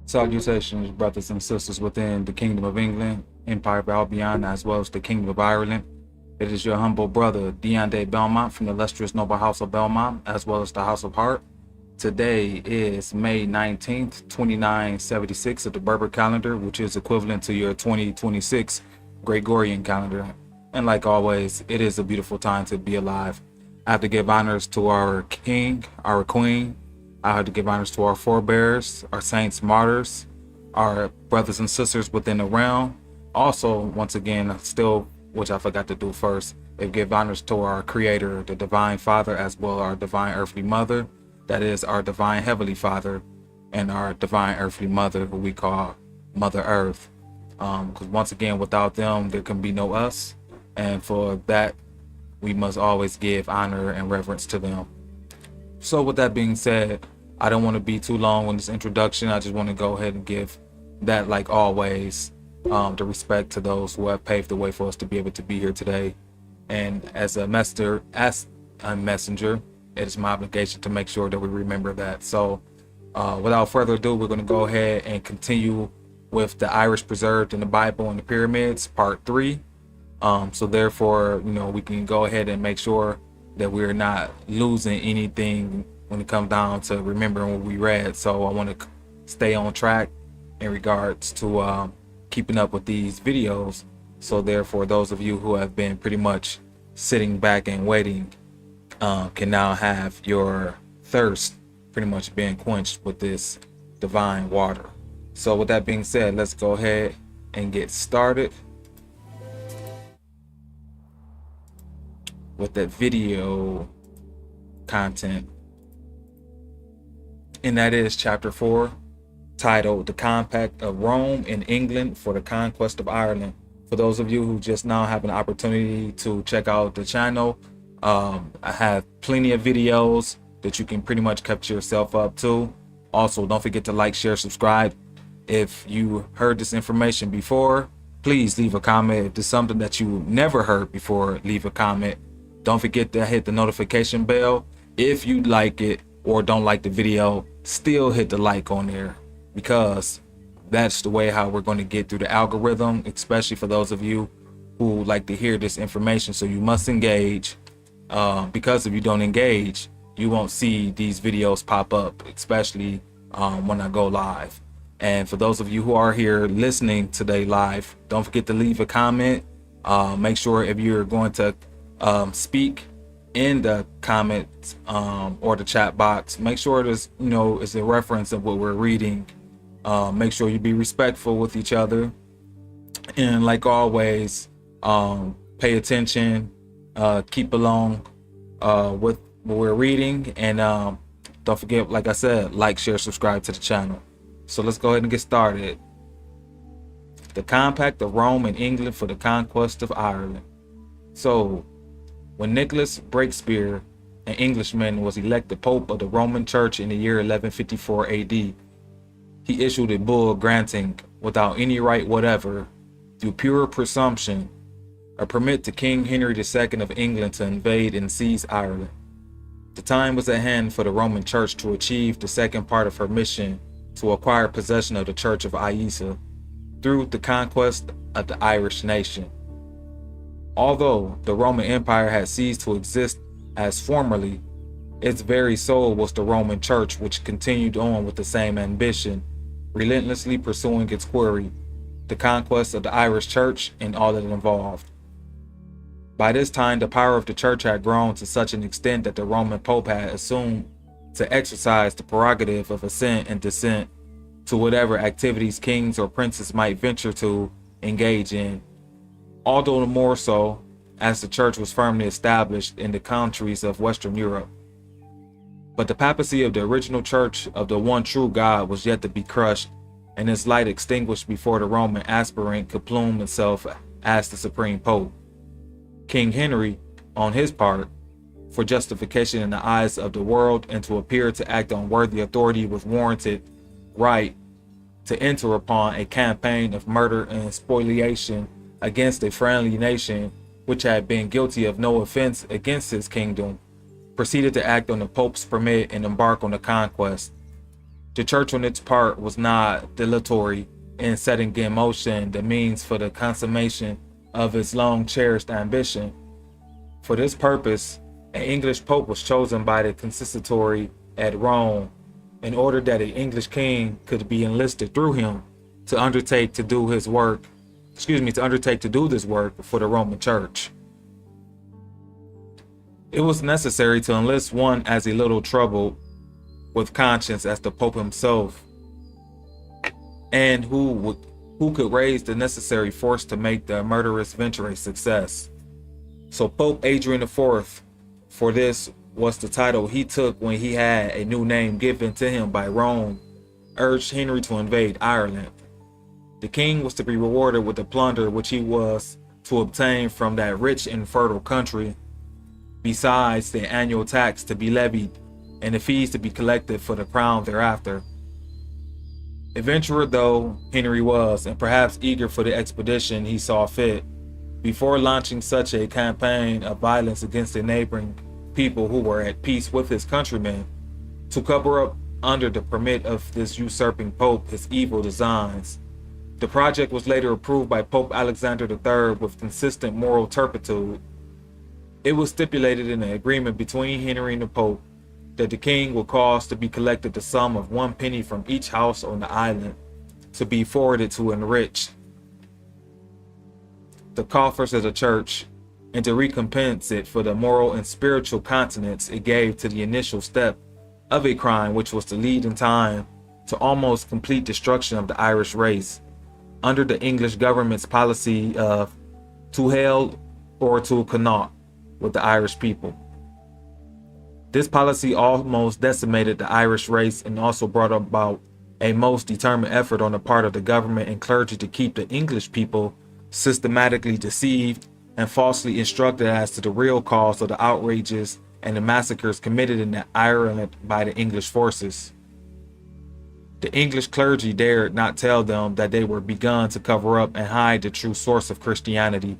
Salutations, brothers and sisters within the Kingdom of England, Empire of Albion, as well as the Kingdom of Ireland. It is your humble brother, Dion de Belmont, from the illustrious noble house of Belmont, as well as the House of Hart. Today is May 19th, 2976 of the Berber calendar, which is equivalent to your 2026 Gregorian calendar. And like always, it is a beautiful time to be alive. I have to give honors to our king, our queen. I have to give honors to our forebears, our saints, martyrs, our brothers and sisters within the realm. Also, once again, still, which I forgot to do first, give honors to our creator, the divine father, as well as our divine earthly mother. That is our divine heavenly father and our divine earthly mother, who we call Mother Earth. Because once again, without them, there can be no us. And for that, we must always give honor and reverence to them. So with that being said, I don't want to be too long on this introduction. I just want to go ahead and give that, like always, the respect to those who have paved the way for us to be able to be here today. And as a messenger, it is my obligation to make sure that we remember that. So without further ado, we're going to go ahead and continue with the Irish preserved in the Bible and the pyramids, part 3. So therefore, we can go ahead and make sure that we're not losing anything when it comes down to remembering what we read. So I want to stay on track in regards to keeping up with these videos. So therefore, those of you who have been pretty much sitting back and waiting can now have your thirst pretty much being quenched with this divine water. So with that being said, let's go ahead and get started with that video content, and that is chapter 4, titled The Compact of Rome and England for the Conquest of Ireland. For those of you who just now have an opportunity to check out the channel, I have plenty of videos that you can pretty much catch yourself up to. Also, don't forget to like, share, subscribe. If you heard this information before, please leave a comment. If there's something that you never heard before, leave a comment. Don't forget to hit the notification bell. If you like it or don't like the video, still hit the like on there, because that's the way how we're going to get through the algorithm, especially for those of you who like to hear this information. So you must engage, because if you don't engage, you won't see these videos pop up, especially when I go live. And for those of you who are here listening today live, don't forget to leave a comment. Make sure if you're going to speak in the comments or the chat box, make sure there's is a reference of what we're reading. Make sure you be respectful with each other, and like always, pay attention, keep along with what we're reading, and don't forget, like I said, like, share, subscribe to the channel. So let's go ahead and get started. The Compact of Rome and England for the Conquest of Ireland. So when Nicholas Breakspere, an Englishman, was elected Pope of the Roman Church in the year 1154 AD, he issued a bull granting, without any right whatever, through pure presumption, a permit to King Henry II of England to invade and seize Ireland. The time was at hand for the Roman Church to achieve the second part of her mission, to acquire possession of the Church of Isa through the conquest of the Irish nation. Although the Roman Empire had ceased to exist as formerly, its very soul was the Roman Church, which continued on with the same ambition, relentlessly pursuing its quarry, the conquest of the Irish Church and all that it involved. By this time, the power of the Church had grown to such an extent that the Roman Pope had assumed to exercise the prerogative of assent and dissent to whatever activities kings or princes might venture to engage in, although the more so as the Church was firmly established in the countries of Western Europe. But the papacy of the original Church of the one true God was yet to be crushed, and its light extinguished before the Roman aspirant could plume himself as the supreme Pope. King Henry, on his part, for justification in the eyes of the world and to appear to act on worthy authority with warranted right, to enter upon a campaign of murder and spoliation against a friendly nation which had been guilty of no offense against his kingdom, proceeded to act on the Pope's permit and embark on the conquest. The church on its part was not dilatory in setting in motion the means for the consummation of its long-cherished ambition. For this purpose, an English pope was chosen by the consistory at Rome in order that an English king could be enlisted through him to undertake to do this work for the Roman Church. It was necessary to enlist one as little troubled with conscience as the Pope himself, and who could raise the necessary force to make the murderous venture a success. So Pope Adrian IV, for this was the title he took when he had a new name given to him by Rome, urged Henry to invade Ireland. The king was to be rewarded with the plunder which he was to obtain from that rich and fertile country, besides the annual tax to be levied and the fees to be collected for the crown thereafter. Adventurer though Henry was, and perhaps eager for the expedition he saw fit, before launching such a campaign of violence against the neighboring people who were at peace with his countrymen, to cover up under the permit of this usurping pope his evil designs. The project was later approved by Pope Alexander III with consistent moral turpitude. It was stipulated in an agreement between Henry and the Pope that the king would cause to be collected the sum of 1 penny from each house on the island to be forwarded to enrich the coffers of the church, and to recompense it for the moral and spiritual continence it gave to the initial step of a crime which was to lead in time to almost complete destruction of the Irish race, under the English government's policy of to hell or to connaught with the Irish people. This policy almost decimated the Irish race and also brought about a most determined effort on the part of the government and clergy to keep the English people systematically deceived and falsely instructed as to the real cause of the outrages and the massacres committed in Ireland by the English forces. The English clergy dared not tell them that they were begun to cover up and hide the true source of Christianity,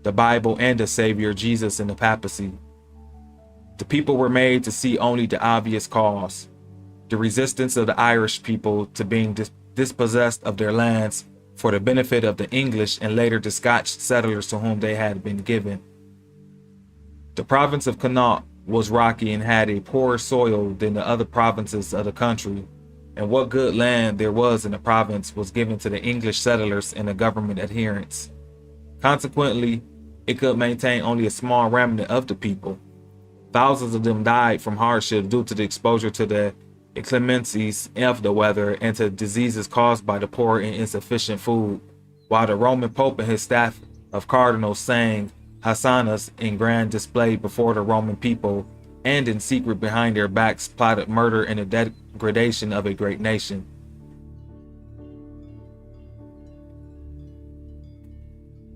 the Bible, and the Savior Jesus in the papacy. The people were made to see only the obvious cause, the resistance of the Irish people to being dispossessed of their lands for the benefit of the English and later the Scotch settlers to whom they had been given. The province of Connaught was rocky and had a poorer soil than the other provinces of the country, and what good land there was in the province was given to the English settlers and the government adherents. Consequently, it could maintain only a small remnant of the people. Thousands of them died from hardship due to the exposure to the inclemencies of the weather and to diseases caused by the poor and insufficient food, while the Roman Pope and his staff of cardinals sang hosannas in grand display before the Roman people, and in secret behind their backs plotted murder and the degradation of a great nation.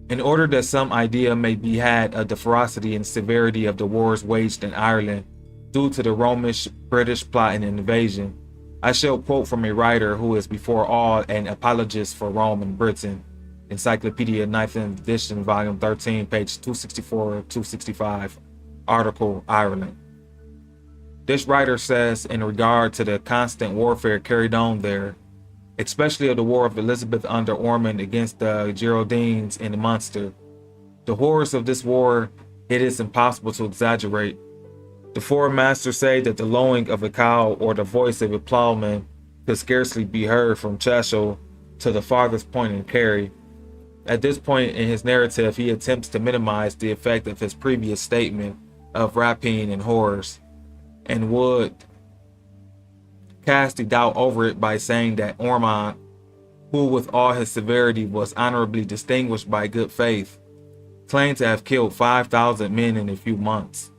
In order that some idea may be had of the ferocity and severity of the wars waged in Ireland due to the Romish-British plot and invasion, I shall quote from a writer who is before all an apologist for Rome and Britain, Encyclopedia 9th edition, volume 13, page 264-265, article Ireland. This writer says, in regard to the constant warfare carried on there, especially of the War of Elizabeth under Ormond against the Geraldines in Munster, the horrors of this war it is impossible to exaggerate. The foreign masters say that the lowing of a cow or the voice of a plowman could scarcely be heard from Cheshire to the farthest point in Kerry. At this point in his narrative, he attempts to minimize the effect of his previous statement of rapine and horrors, and would cast a doubt over it by saying that Ormond, who with all his severity was honorably distinguished by good faith, claimed to have killed 5,000 men in a few months.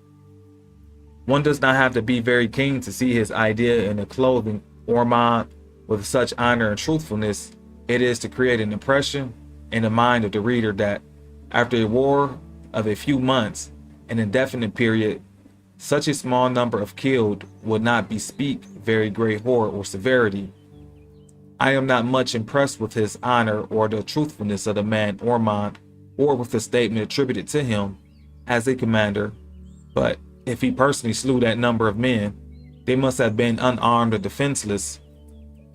One does not have to be very keen to see his idea in the clothing Ormond with such honor and truthfulness. It is to create an impression in the mind of the reader that, after a war of a few months, an indefinite period, such a small number of killed would not bespeak very great horror or severity. I am not much impressed with his honor or the truthfulness of the man Ormond, or with the statement attributed to him as a commander, but if he personally slew that number of men, they must have been unarmed or defenseless,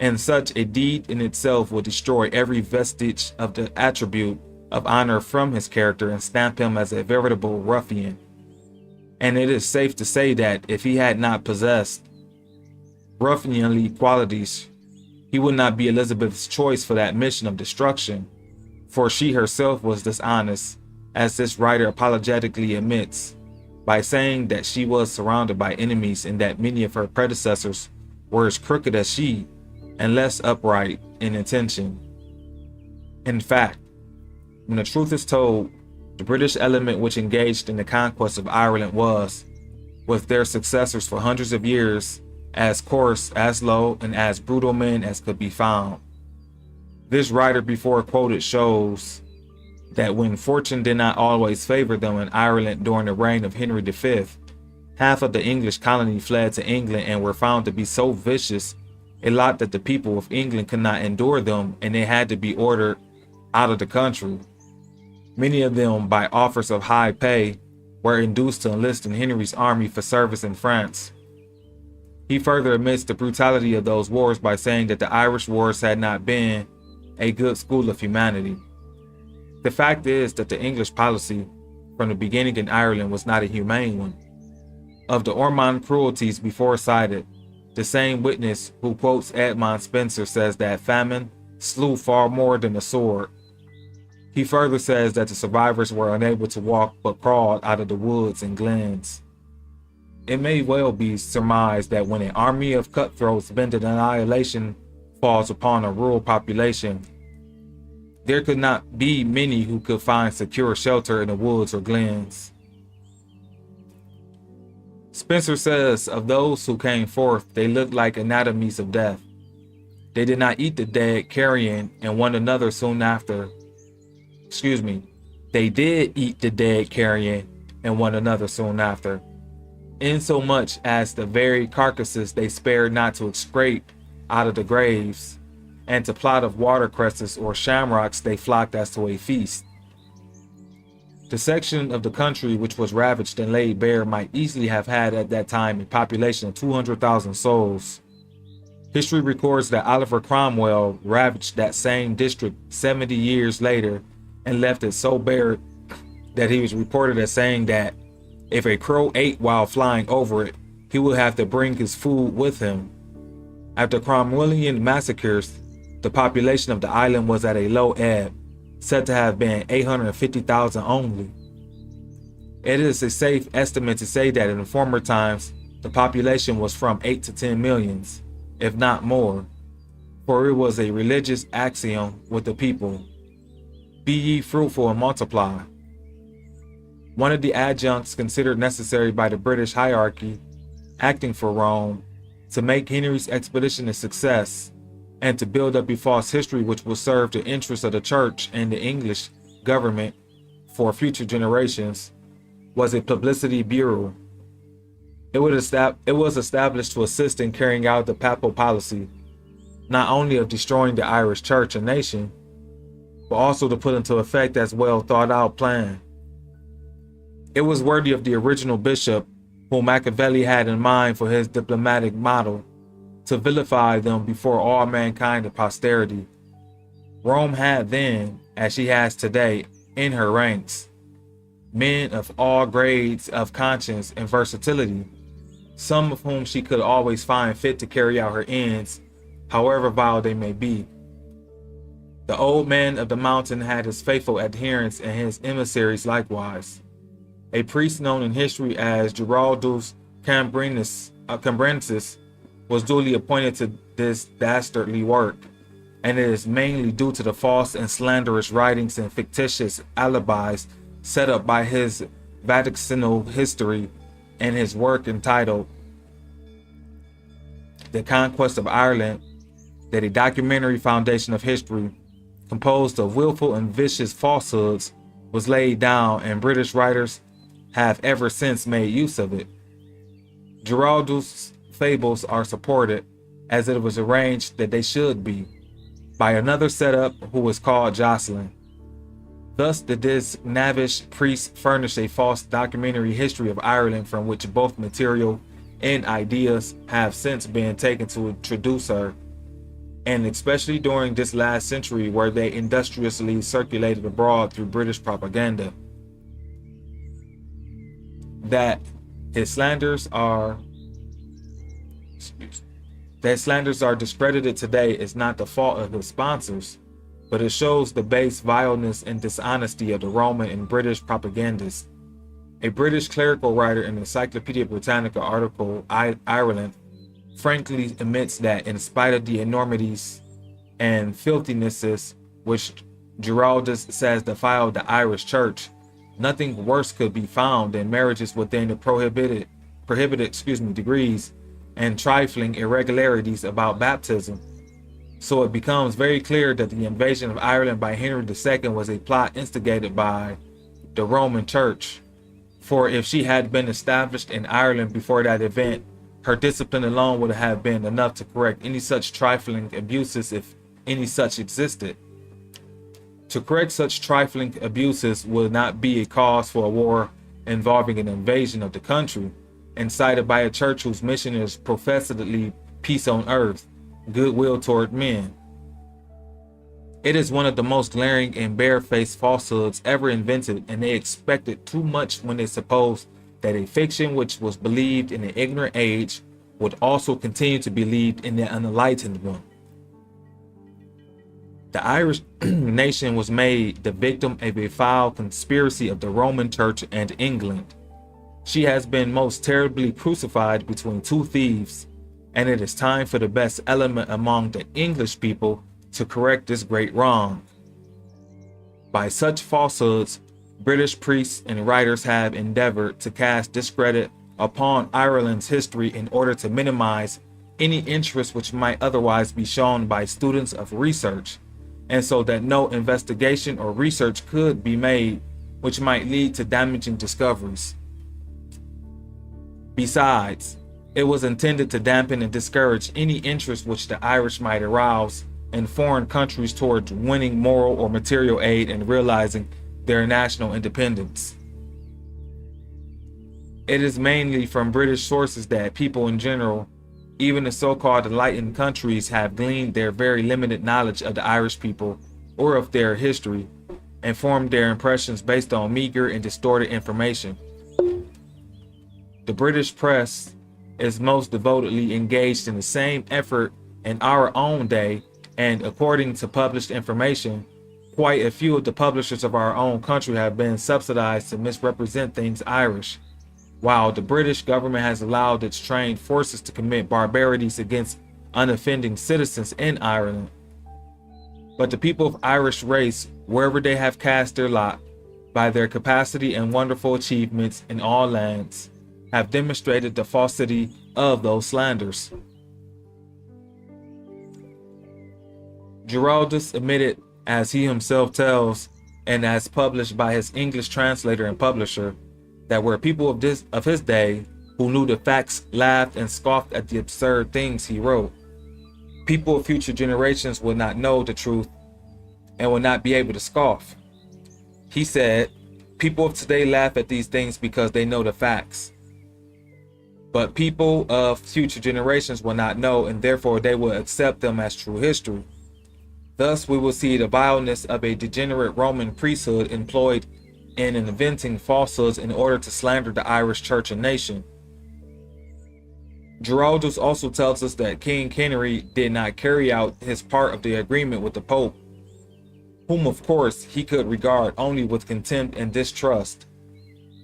and such a deed in itself will destroy every vestige of the attribute of honor from his character and stamp him as a veritable ruffian. And it is safe to say that if he had not possessed ruffianly qualities, he would not be Elizabeth's choice for that mission of destruction, for she herself was dishonest, as this writer apologetically admits, by saying that she was surrounded by enemies and that many of her predecessors were as crooked as she and less upright in intention. In fact, when the truth is told, the British element which engaged in the conquest of Ireland was, with their successors for hundreds of years, as coarse, as low, and as brutal men as could be found. This writer before quoted shows that when fortune did not always favor them in Ireland during the reign of Henry V, half of the English colony fled to England and were found to be so vicious a lot that the people of England could not endure them and they had to be ordered out of the country. Many of them, by offers of high pay, were induced to enlist in Henry's army for service in France. He further admits the brutality of those wars by saying that the Irish wars had not been a good school of humanity. The fact is that the English policy from the beginning in Ireland was not a humane one. Of the Ormond cruelties before cited, the same witness who quotes Edmund Spenser says that famine slew far more than the sword. He further says that the survivors were unable to walk but crawled out of the woods and glens. It may well be surmised that when an army of cutthroats bent on annihilation falls upon a rural population, there could not be many who could find secure shelter in the woods or glens. Spenser says of those who came forth, they looked like anatomies of death. They did not eat the dead carrion and one another soon after. They did eat the dead carrion and one another soon after, insomuch as the very carcasses they spared not to scrape out of the graves, and to plot of watercresses or shamrocks they flocked as to a feast. The section of the country which was ravaged and laid bare might easily have had at that time a population of 200,000 souls. History records that Oliver Cromwell ravaged that same district 70 years later and left it so bare that he was reported as saying that if a crow ate while flying over it, he would have to bring his food with him. After Cromwellian massacres, the population of the island was at a low ebb, said to have been 850,000 only. It is a safe estimate to say that in former times, the population was from 8 to 10 millions, if not more, for it was a religious axiom with the people, "Be ye fruitful and multiply." One of the adjuncts considered necessary by the British hierarchy, acting for Rome, to make Henry's expedition a success, and to build up a false history which will serve the interests of the church and the English government for future generations, was a publicity bureau. It was established to assist in carrying out the papal policy, not only of destroying the Irish church and nation, but also to put into effect as well thought out plan. It was worthy of the original bishop, whom Machiavelli had in mind for his diplomatic model, to vilify them before all mankind and posterity. Rome had then, as she has today, in her ranks, men of all grades of conscience and versatility, some of whom she could always find fit to carry out her ends, however vile they may be. The old man of the mountain had his faithful adherents and his emissaries likewise. A priest known in history as Giraldus Cambrensis was duly appointed to this dastardly work, and it is mainly due to the false and slanderous writings and fictitious alibis set up by his vaticinal history and his work entitled The Conquest of Ireland, that a documentary foundation of history composed of willful and vicious falsehoods was laid down, and British writers have ever since made use of it. Giraldus' fables are supported, as it was arranged that they should be, by another setup who was called Jocelyn. Thus did this knavish priest furnish a false documentary history of Ireland from which both material and ideas have since been taken to introduce her. and especially during this last century where they industriously circulated abroad through British propaganda. That his slanders are that slanders are discredited today is not the fault of his sponsors, but it shows the base vileness and dishonesty of the Roman and British propagandists. A British clerical writer in Encyclopedia Britannica article, Ireland, frankly admits that in spite of the enormities and filthinesses which Giraldus says defiled the Irish church, nothing worse could be found than marriages within the prohibited degrees and trifling irregularities about baptism. So it becomes very clear that the invasion of Ireland by Henry II was a plot instigated by the Roman Church. For if she had been established in Ireland before that event, her discipline alone would have been enough to correct any such trifling abuses, if any such existed. To correct such trifling abuses would not be a cause for a war involving an invasion of the country, incited by a church whose mission is professedly peace on earth, goodwill toward men. It is one of the most glaring and barefaced falsehoods ever invented, and they expected too much when they supposed that a fiction which was believed in an ignorant age would also continue to be believed in the unenlightened one. The Irish nation was made the victim of a foul conspiracy of the Roman Church and England. She has been most terribly crucified between two thieves, and it is time for the best element among the English people to correct this great wrong. By such falsehoods, British priests and writers have endeavored to cast discredit upon Ireland's history in order to minimize any interest which might otherwise be shown by students of research, and so that no investigation or research could be made which might lead to damaging discoveries. Besides, it was intended to dampen and discourage any interest which the Irish might arouse in foreign countries towards winning moral or material aid and realizing their national independence. It is mainly from British sources that people in general, even the so-called enlightened countries, have gleaned their very limited knowledge of the Irish people or of their history, and formed their impressions based on meager and distorted information. The British press is most devotedly engaged in the same effort in our own day, and according to published information, quite a few of the publishers of our own country have been subsidized to misrepresent things Irish, while the British government has allowed its trained forces to commit barbarities against unoffending citizens in Ireland. But the people of Irish race, wherever they have cast their lot, by their capacity and wonderful achievements in all lands, have demonstrated the falsity of those slanders. Giraldus admitted, as he himself tells, and as published by his English translator and publisher, that were people of his day who knew the facts laughed and scoffed at the absurd things he wrote. People of future generations would not know the truth and would not be able to scoff. He said, people of today laugh at these things because they know the facts. But people of future generations will not know, and therefore they will accept them as true history. Thus we will see the vileness of a degenerate Roman priesthood employed in inventing falsehoods in order to slander the Irish church and nation. Giraldus also tells us that King Henry did not carry out his part of the agreement with the Pope, whom of course he could regard only with contempt and distrust,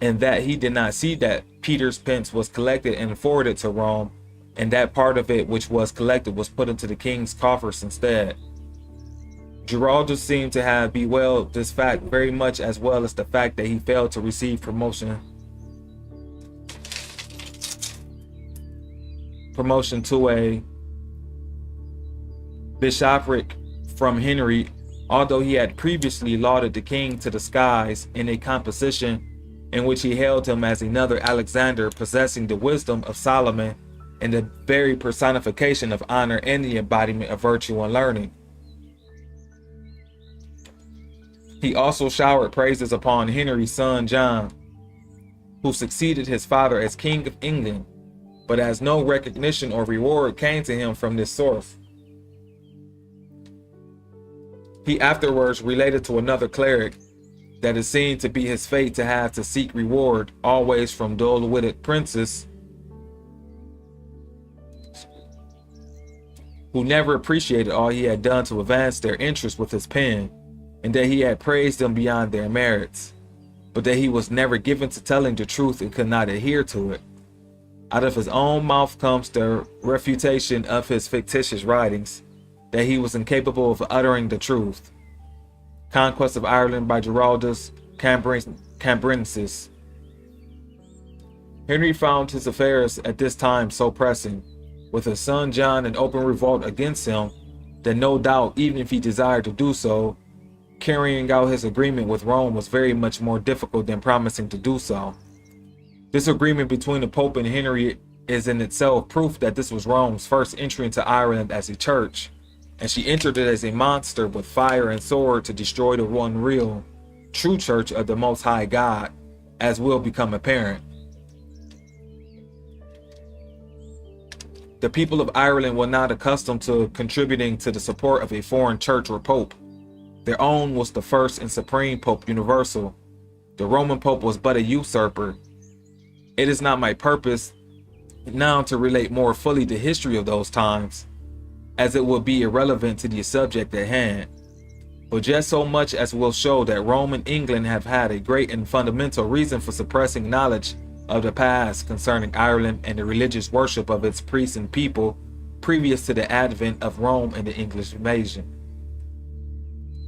and that he did not see that Peter's pence was collected and forwarded to Rome, and that part of it which was collected was put into the king's coffers instead. Giraldus seemed to have bewailed this fact very much, as well as the fact that he failed to receive promotion to a bishopric from Henry, although he had previously lauded the king to the skies in a composition in which he hailed him as another Alexander, possessing the wisdom of Solomon and the very personification of honor and the embodiment of virtue and learning. He also showered praises upon Henry's son John, who succeeded his father as King of England, but as no recognition or reward came to him from this source. He afterwards related to another cleric that it seemed to be his fate to have to seek reward always from dull-witted princes who never appreciated all he had done to advance their interest with his pen, and that he had praised them beyond their merits, but that he was never given to telling the truth and could not adhere to it. Out of his own mouth comes the refutation of his fictitious writings, that he was incapable of uttering the truth. Conquest of Ireland by Giraldus Cambrensis. Henry found his affairs at this time so pressing, with his son John in open revolt against him, that no doubt, even if he desired to do so, carrying out his agreement with Rome was very much more difficult than promising to do so. This agreement between the Pope and Henry is in itself proof that this was Rome's first entry into Ireland as a church, and she entered it as a monster with fire and sword to destroy the one real, true church of the Most High God, as will become apparent. The people of Ireland were not accustomed to contributing to the support of a foreign church or pope. Their own was the first and supreme Pope Universal. The Roman Pope was but a usurper. It is not my purpose now to relate more fully the history of those times, as it will be irrelevant to the subject at hand, but just so much as will show that Rome and England have had a great and fundamental reason for suppressing knowledge of the past concerning Ireland and the religious worship of its priests and people previous to the advent of Rome and the English invasion.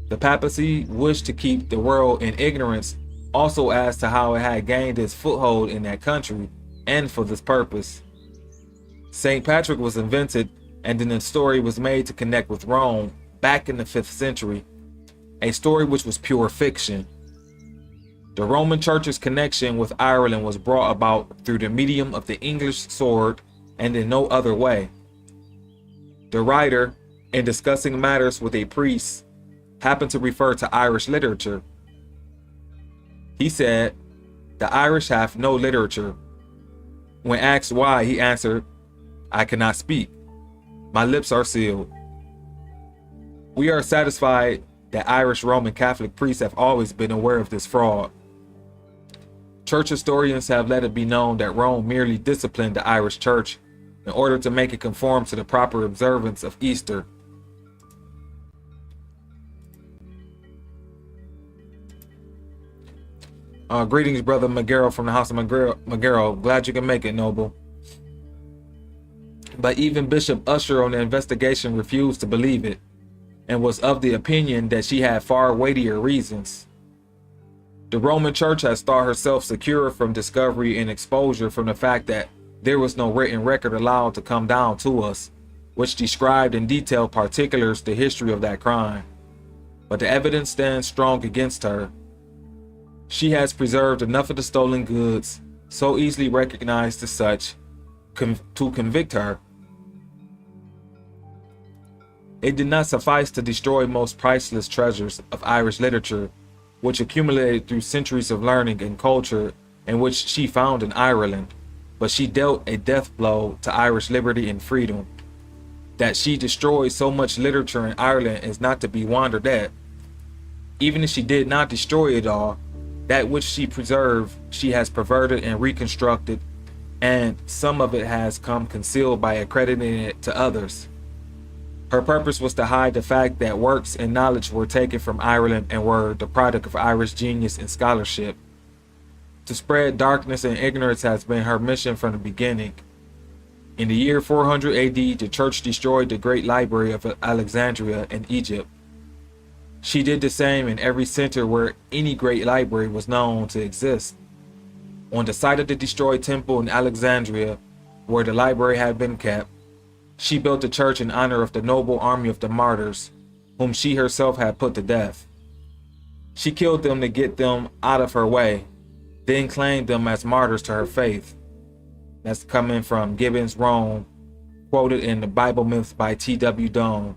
The papacy wished to keep the world in ignorance also as to how it had gained its foothold in that country, and for this purpose. St. Patrick was invented, and then a story was made to connect with Rome back in the 5th century, a story which was pure fiction. The Roman Church's connection with Ireland was brought about through the medium of the English sword and in no other way. The writer, in discussing matters with a priest, happened to refer to Irish literature. He said, "The Irish have no literature." When asked why, he answered, "I cannot speak. My lips are sealed." We are satisfied that Irish Roman Catholic priests have always been aware of this fraud. Church historians have let it be known that Rome merely disciplined the Irish Church in order to make it conform to the proper observance of Easter. Greetings, Brother Magaro from the House of Magaro. Glad you can make it, Noble. But even Bishop Usher on the investigation refused to believe it, and was of the opinion that she had far weightier reasons. The Roman Church has thought herself secure from discovery and exposure from the fact that there was no written record allowed to come down to us, which described in detailed particulars the history of that crime. But the evidence stands strong against her. She has preserved enough of the stolen goods, so easily recognized as such, to convict her. It did not suffice to destroy most priceless treasures of Irish literature, which accumulated through centuries of learning and culture, and which she found in Ireland, but she dealt a death blow to Irish liberty and freedom. That she destroyed so much literature in Ireland is not to be wondered at. Even if she did not destroy it all, that which she preserved, she has perverted and reconstructed, and some of it has come concealed by accrediting it to others. Her purpose was to hide the fact that works and knowledge were taken from Ireland and were the product of Irish genius and scholarship. To spread darkness and ignorance has been her mission from the beginning. In the year 400 AD, the church destroyed the great library of Alexandria in Egypt. She did the same in every center where any great library was known to exist. On the site of the destroyed temple in Alexandria, where the library had been kept, she built a church in honor of the noble army of the martyrs, whom she herself had put to death. She killed them to get them out of her way, then claimed them as martyrs to her faith. That's coming from Gibbon's Rome, quoted in the Bible Myths by T.W. Doane.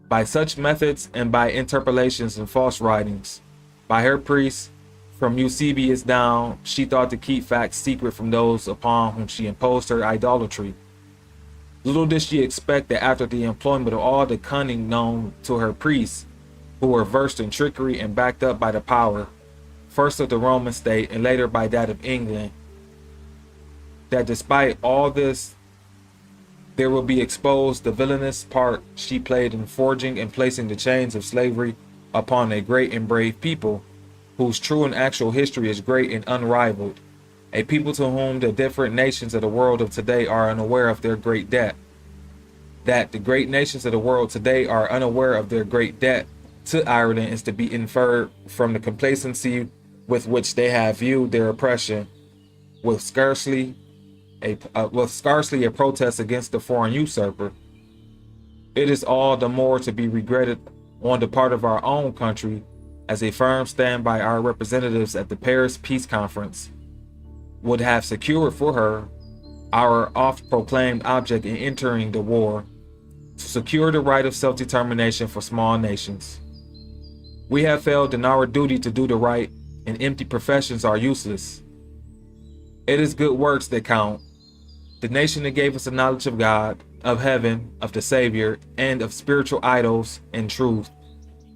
By such methods and by interpolations and false writings, by her priests, from Eusebius down, she thought to keep facts secret from those upon whom she imposed her idolatry. Little did she expect that after the employment of all the cunning known to her priests, who were versed in trickery and backed up by the power, first of the Roman state and later by that of England, that despite all this, there will be exposed the villainous part she played in forging and placing the chains of slavery upon a great and brave people, whose true and actual history is great and unrivaled, a people to whom the different nations of the world of today are unaware of their great debt. That the great nations of the world today are unaware of their great debt to Ireland is to be inferred from the complacency with which they have viewed their oppression, with scarcely a protest against the foreign usurper. It is all the more to be regretted on the part of our own country, as a firm stand by our representatives at the Paris Peace Conference would have secured for her, our oft-proclaimed object in entering the war, to secure the right of self-determination for small nations. We have failed in our duty to do the right, and empty professions are useless. It is good works that count. The nation that gave us the knowledge of God, of heaven, of the Savior, and of spiritual idols and truth,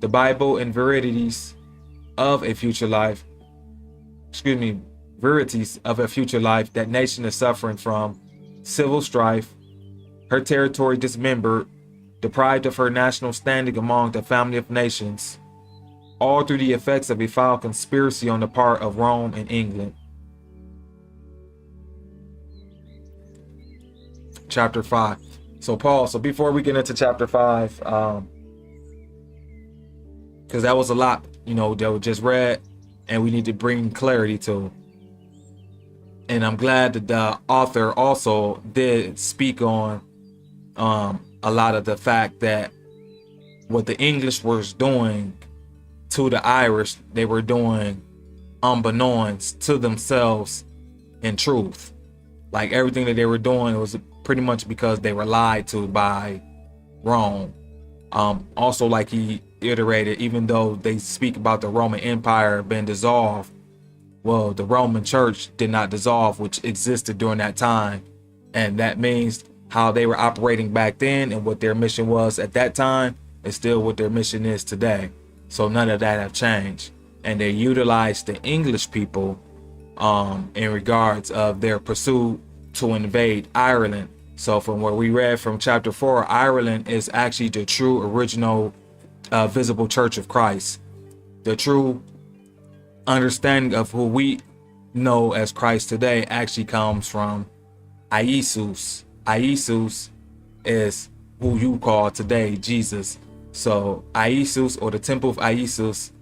the Bible and verities of a future life, verities of a future life, that nation is suffering from civil strife, her territory dismembered, deprived of her national standing among the family of nations, all through the effects of a foul conspiracy on the part of Rome and England. Chapter 5. So before we get into chapter 5, because that was a lot, that was just read, and we need to bring clarity to. And I'm glad that the author also did speak on a lot of the fact that what the English was doing to the Irish, they were doing unbeknownst to themselves in truth. Like everything that they were doing was pretty much because they were lied to by Rome. Also, like he iterated, even though they speak about the Roman Empire being dissolved, well, the Roman Church did not dissolve, which existed during that time. And that means how they were operating back then and what their mission was at that time is still what their mission is today. So none of that have changed. And they utilized the English people in regards of their pursuit to invade Ireland. So from what we read from chapter 4, Ireland is actually the true original visible church of Christ. The true understanding of who we know as Christ today actually comes from Iesus. Iesus is who you call today Jesus. So Iesus, or the temple of Iesus,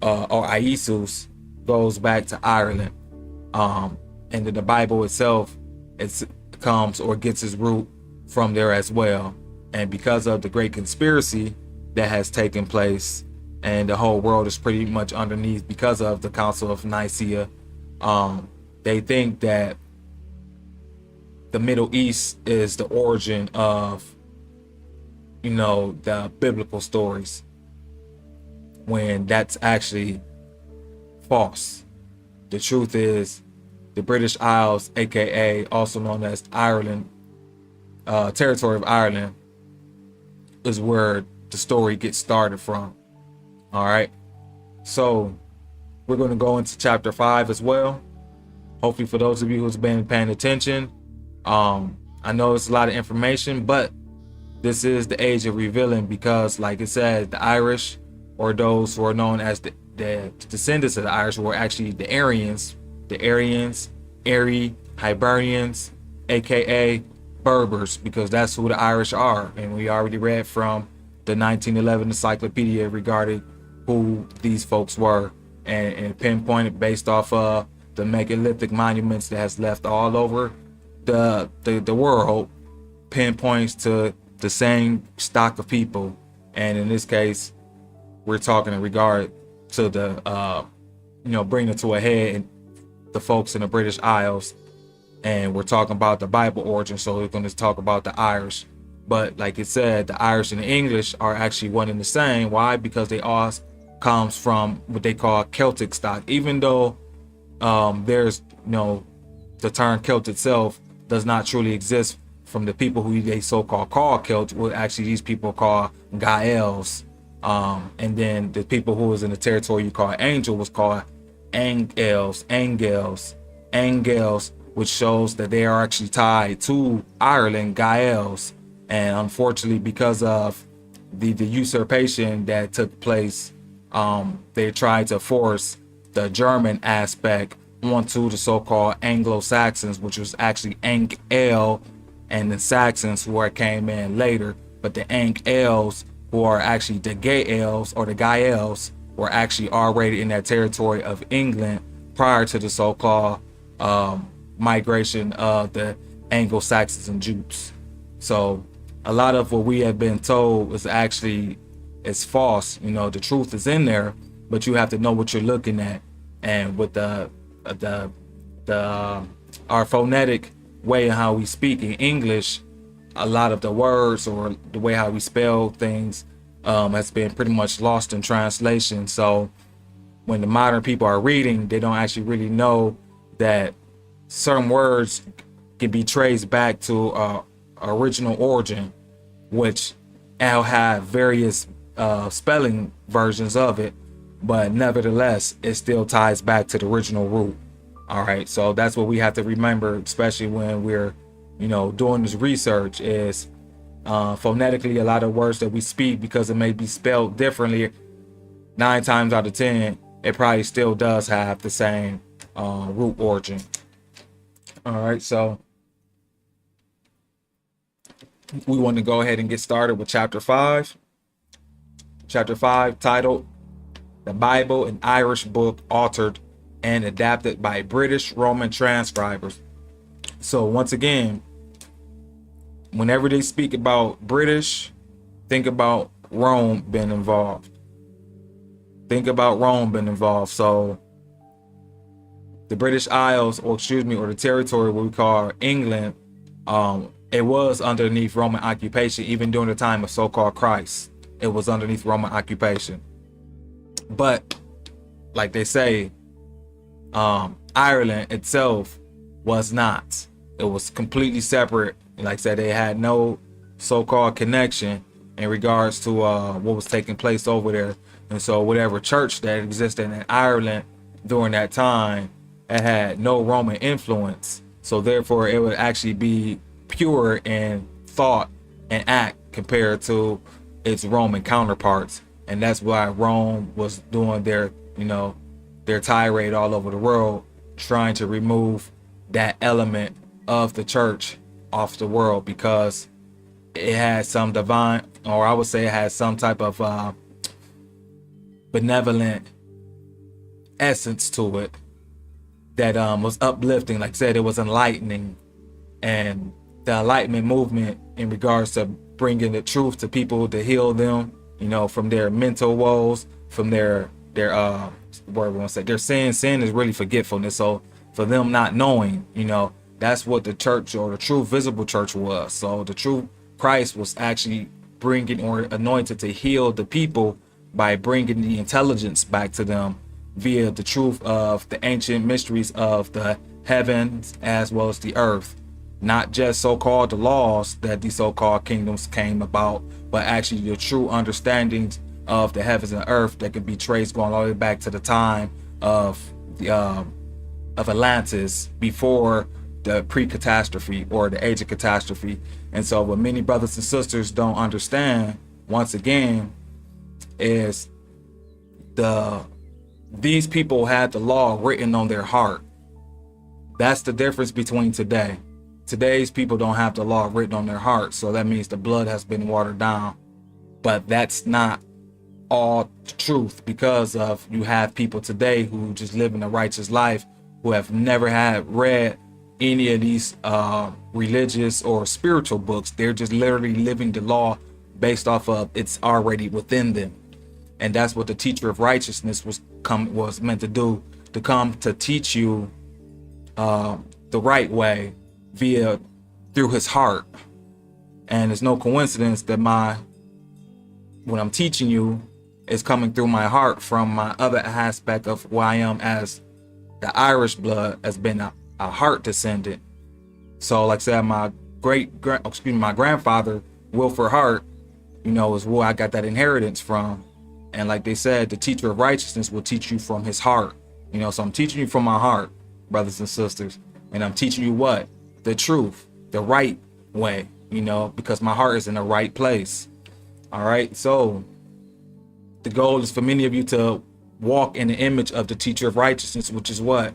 or Iesus, goes back to Ireland. And then the Bible itself, it comes or gets its root from there as well. And because of the great conspiracy that has taken place, and the whole world is pretty much underneath because of the Council of Nicaea, they think that the Middle East is the origin of the biblical stories, when that's actually false. The truth is the British Isles, aka also known as Ireland, territory of Ireland, is where the story gets started from. All right, so we're going to go into chapter 5 as well. Hopefully for those of you who's been paying attention, I know it's a lot of information, but this is the age of revealing, because like it said, the Irish, or those who are known as the descendants of the Irish, were actually the Aryans, Hibernians, aka Berbers, because that's who the Irish are. And we already read from the 1911 encyclopedia regarding who these folks were, and pinpointed based off of the megalithic monuments that has left all over the world, pinpoints to the same stock of people. And in this case, we're talking in regard to the bringing it to a head the folks in the British Isles, and we're talking about the Bible origin, so we're going to talk about the Irish. But like it said, the Irish and the English are actually one and the same. Why? Because they all comes from what they call Celtic stock, even though there's the term Celt itself does not truly exist from the people who they so-called call Celts, well, actually these people call Gaels. And then the people who was in the territory you call Angel was called Angels, which shows that they are actually tied to Ireland, Gaels. And unfortunately, because of the usurpation that took place, they tried to force the German aspect onto the so-called Anglo-Saxons, which was actually Angel, and the Saxons who came in later. But the Angels, who are actually the Gaels or the Gaels, were actually already in that territory of England prior to the so-called migration of the Anglo-Saxons and Jutes. So a lot of what we have been told is false. You know, the truth is in there, but you have to know what you're looking at. And with our phonetic way of how we speak in English, a lot of the words or the way how we spell things has been pretty much lost in translation. So when the modern people are reading, they don't actually really know that certain words can be traced back to original origin, which will have various spelling versions of it, but nevertheless, it still ties back to the original root. All right, so that's what we have to remember, especially when we're, doing this research, is phonetically a lot of words that we speak, because it may be spelled differently, 9 times out of 10, it probably still does have the same root origin. All right, so we want to go ahead and get started with chapter 5. Chapter 5, titled The Bible, an Irish Book Altered and Adapted by British Roman Transcribers. So once again, whenever they speak about British, think about Rome being involved. So the British Isles, or the territory what we call England, it was underneath Roman occupation even during the time of so-called Christ. It was underneath Roman occupation. But like they say, Ireland itself was not. It was completely separate. Like I said, they had no so-called connection in regards to what was taking place over there. And so whatever church that existed in Ireland during that time, it had no Roman influence. So therefore, it would actually be pure in thought and act compared to its Roman counterparts. And that's why Rome was doing their tirade all over the world, trying to remove that element of the church off the world, because it had some divine, or I would say it had some type of benevolent essence to it that was uplifting. Like I said, it was enlightening. And the Enlightenment movement, in regards to bringing the truth to people to heal them, from their mental woes, from their sin. Sin is really forgetfulness. So for them not knowing, that's what the church, or the true visible church, was. So the true Christ was actually bringing, or anointed to heal the people by bringing the intelligence back to them via the truth of the ancient mysteries of the heavens as well as the earth. Not just so-called the laws that these so-called kingdoms came about, but actually the true understandings of the heavens and earth that could be traced going all the way back to the time of Atlantis, before the pre-catastrophe or the age of catastrophe. And so what many brothers and sisters don't understand, once again, is these people had the law written on their heart. That's the difference between today. Today's people don't have the law written on their heart, so that means the blood has been watered down. But that's not all the truth, because of you have people today who just live in a righteous life, who have never had read any of these religious or spiritual books. They're just literally living the law based off of it's already within them. And that's what the teacher of righteousness was meant to do, to come to teach you the right way through his heart. And it's no coincidence that what I'm teaching you is coming through my heart, from my other aspect of who I am as the Irish blood, has been a heart descendant. So like I said, my my grandfather, Wilford Hart, is where I got that inheritance from. And like they said, the teacher of righteousness will teach you from his heart. So I'm teaching you from my heart, brothers and sisters. And I'm teaching you what? The truth, the right way, because my heart is in the right place. All right. So the goal is for many of you to walk in the image of the teacher of righteousness, which is what?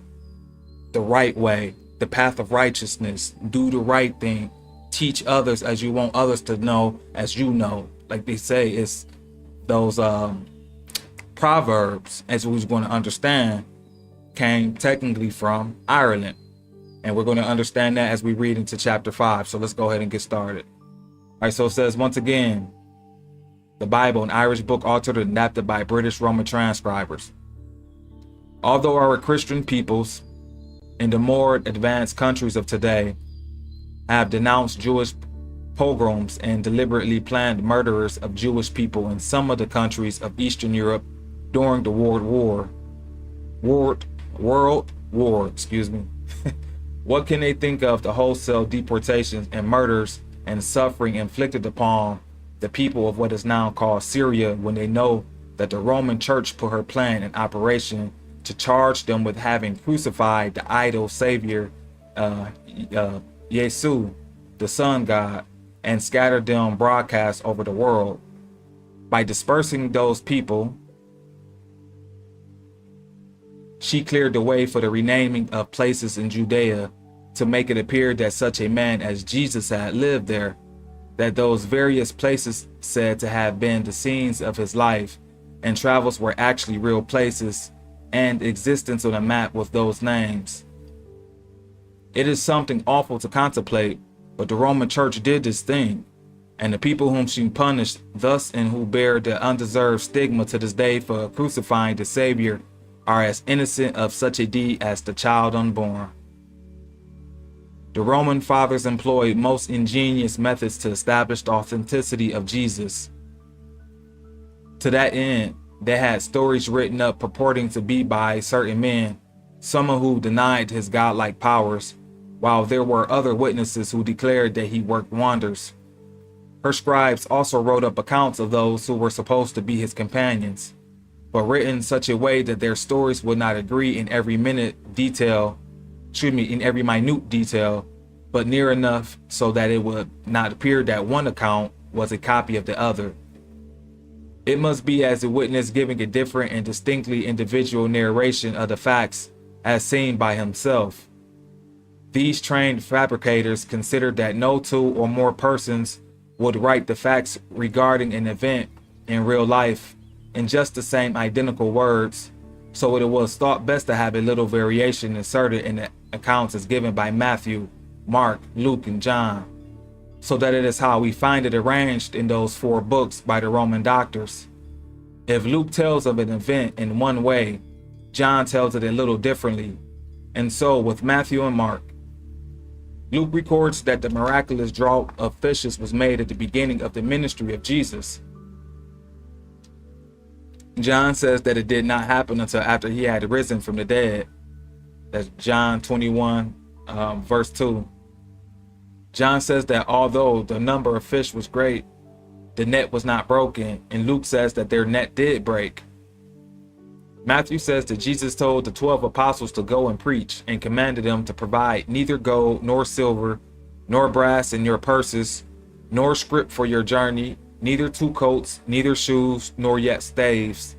The right way, the path of righteousness. Do the right thing. Teach others as you want others to know as you know. Like they say, it's those proverbs, as we was going to understand, came technically from Ireland. And we're going to understand that as we read into chapter 5. So let's go ahead and get started. All right, so it says, once again, the Bible, an Irish book altered and adapted by British Roman transcribers. Although our Christian peoples in the more advanced countries of today have denounced Jewish pogroms and deliberately planned murders of Jewish people in some of the countries of Eastern Europe during the World War, what can they think of the wholesale deportations and murders and suffering inflicted upon the people of what is now called Syria when they know that the Roman Church put her plan in operation to charge them with having crucified the idol savior Yesu, the sun god, and scattered them broadcast over the world? By dispersing those people, she cleared the way for the renaming of places in Judea to make it appear that such a man as Jesus had lived there, that those various places said to have been the scenes of his life and travels were actually real places and existence on a map with those names. It is something awful to contemplate, but the Roman Church did this thing, and the people whom she punished thus and who bear the undeserved stigma to this day for crucifying the Savior are as innocent of such a deed as the child unborn. The Roman fathers employed most ingenious methods to establish the authenticity of Jesus. To that end, they had stories written up purporting to be by certain men, some who denied his godlike powers, while there were other witnesses who declared that he worked wonders. Her scribes also wrote up accounts of those who were supposed to be his companions, but written in such a way that their stories would not agree in every minute detail, in every minute detail, but near enough so that it would not appear that one account was a copy of the other. It must be as a witness giving a different and distinctly individual narration of the facts as seen by himself. These trained fabricators considered that no two or more persons would write the facts regarding an event in real life in just the same identical words, so it was thought best to have a little variation inserted in the accounts as given by Matthew, Mark, Luke, and John, so that it is how we find it arranged in those 4 books by the Roman doctors. If Luke tells of an event in one way, John tells it a little differently, and so with Matthew and Mark. Luke records that the miraculous draught of fishes was made at the beginning of the ministry of Jesus. John says that it did not happen until after he had risen from the dead. That's John 21, verse 2. John says that although the number of fish was great, the net was not broken, and Luke says that their net did break. Matthew says that Jesus told the 12 apostles to go and preach and commanded them to provide neither gold nor silver, nor brass in your purses, nor scrip for your journey, neither 2 coats, neither shoes, nor yet staves.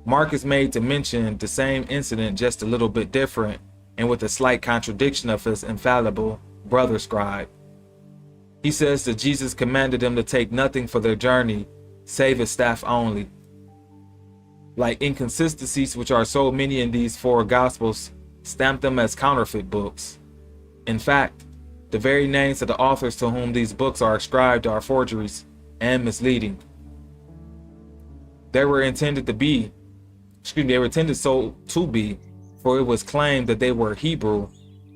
Mark is made to mention the same incident just a little bit different and with a slight contradiction of his infallible brother scribe. He says that Jesus commanded them to take nothing for their journey, save a staff only. Like inconsistencies which are so many in these 4 gospels, stamp them as counterfeit books. In fact, the very names of the authors to whom these books are ascribed are forgeries and misleading. They were intended to be, for it was claimed that they were Hebrew,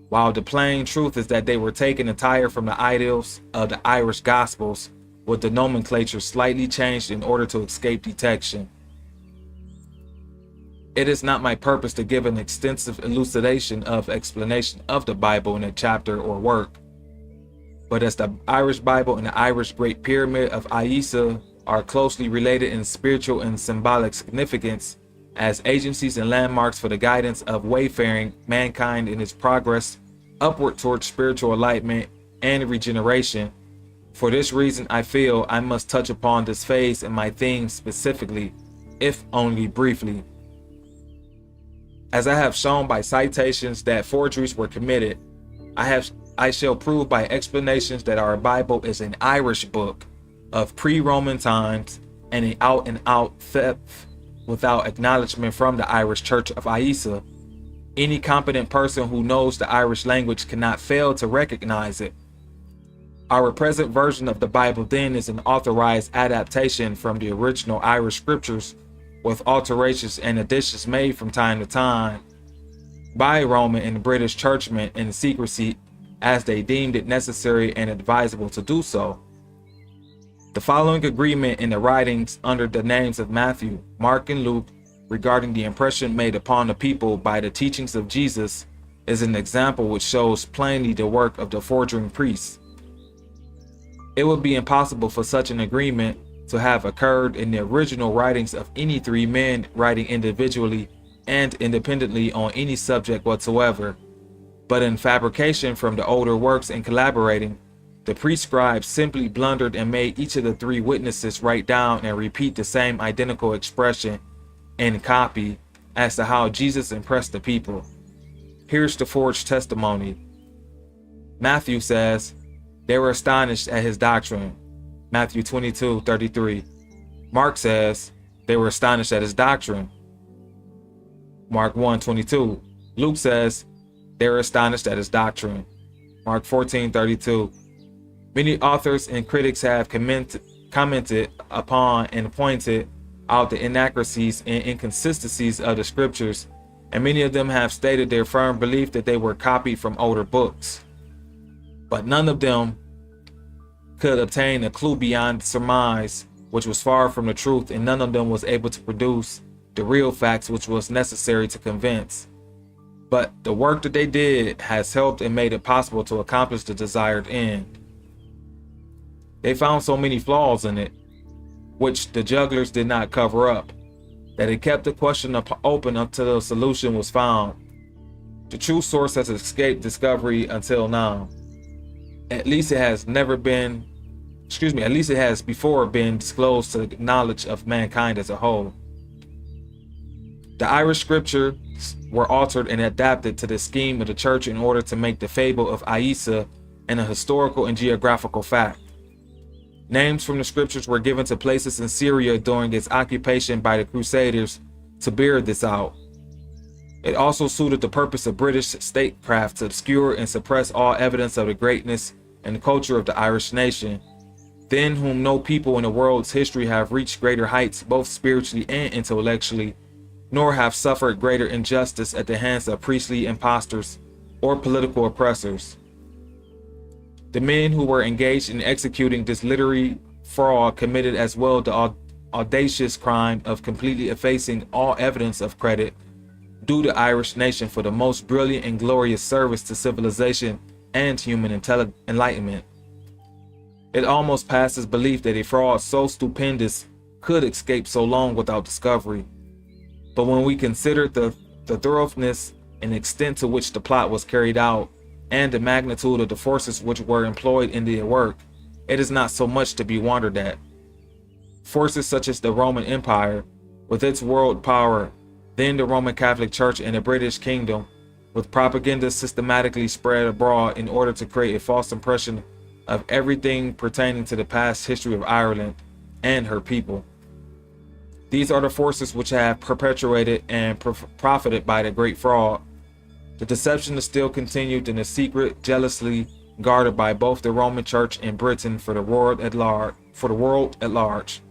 while the plain truth is that they were taken entire from the idols of the Irish Gospels, with the nomenclature slightly changed in order to escape detection. It is not my purpose to give an extensive explanation of the Bible in a chapter or work. But as the Irish Bible and the Irish Great Pyramid of Isa are closely related in spiritual and symbolic significance as agencies and landmarks for the guidance of wayfaring mankind in its progress upward towards spiritual enlightenment and regeneration. For this reason, I feel I must touch upon this phase in my theme specifically, if only briefly. As I have shown by citations that forgeries were committed, I shall prove by explanations that our Bible is an Irish book of pre-Roman times and an out-and-out theft without acknowledgement from the Irish Church of Isa. Any competent person who knows the Irish language cannot fail to recognize it. Our present version of the Bible then is an authorized adaptation from the original Irish scriptures with alterations and additions made from time to time by Roman and British churchmen in secrecy as they deemed it necessary and advisable to do so. The following agreement in the writings under the names of Matthew, Mark, and Luke regarding the impression made upon the people by the teachings of Jesus is an example which shows plainly the work of the forging priests. It would be impossible for such an agreement to have occurred in the original writings of any three men writing individually and independently on any subject whatsoever. But in fabrication from the older works and collaborating, the prescribed simply blundered and made each of the three witnesses write down and repeat the same identical expression and copy as to how Jesus impressed the people. Here's the forged testimony. Matthew says, they were astonished at his doctrine. Matthew 22:33. Mark says, they were astonished at his doctrine. Mark 1:22. Luke says, they were astonished at his doctrine. Mark 14:32. Many authors and critics have commented upon and pointed out the inaccuracies and inconsistencies of the scriptures, and many of them have stated their firm belief that they were copied from older books. But none of them could obtain a clue beyond surmise, which was far from the truth, and none of them was able to produce the real facts which was necessary to convince. But the work that they did has helped and made it possible to accomplish the desired end. They found so many flaws in it, which the jugglers did not cover up, that it kept the question open until the solution was found. The true source has escaped discovery until now. At least it has before been disclosed to the knowledge of mankind as a whole. The Irish scriptures were altered and adapted to the scheme of the church in order to make the fable of Isa an historical and geographical fact. Names from the scriptures were given to places in Syria during its occupation by the Crusaders to bear this out. It also suited the purpose of British statecraft to obscure and suppress all evidence of the greatness and culture of the Irish nation, than whom no people in the world's history have reached greater heights both spiritually and intellectually, nor have suffered greater injustice at the hands of priestly impostors or political oppressors. The men who were engaged in executing this literary fraud committed as well the audacious crime of completely effacing all evidence of credit due the Irish nation for the most brilliant and glorious service to civilization and human enlightenment. It almost passes belief that a fraud so stupendous could escape so long without discovery. But when we consider the thoroughness and extent to which the plot was carried out, and the magnitude of the forces which were employed in the work, it is not so much to be wondered at. Forces such as the Roman Empire, with its world power, then the Roman Catholic Church and the British Kingdom, with propaganda systematically spread abroad in order to create a false impression of everything pertaining to the past history of Ireland and her people. These are the forces which have perpetuated and profited by the great fraud. The deception is still continued in a secret jealously guarded by both the Roman Church and Britain for the world at large,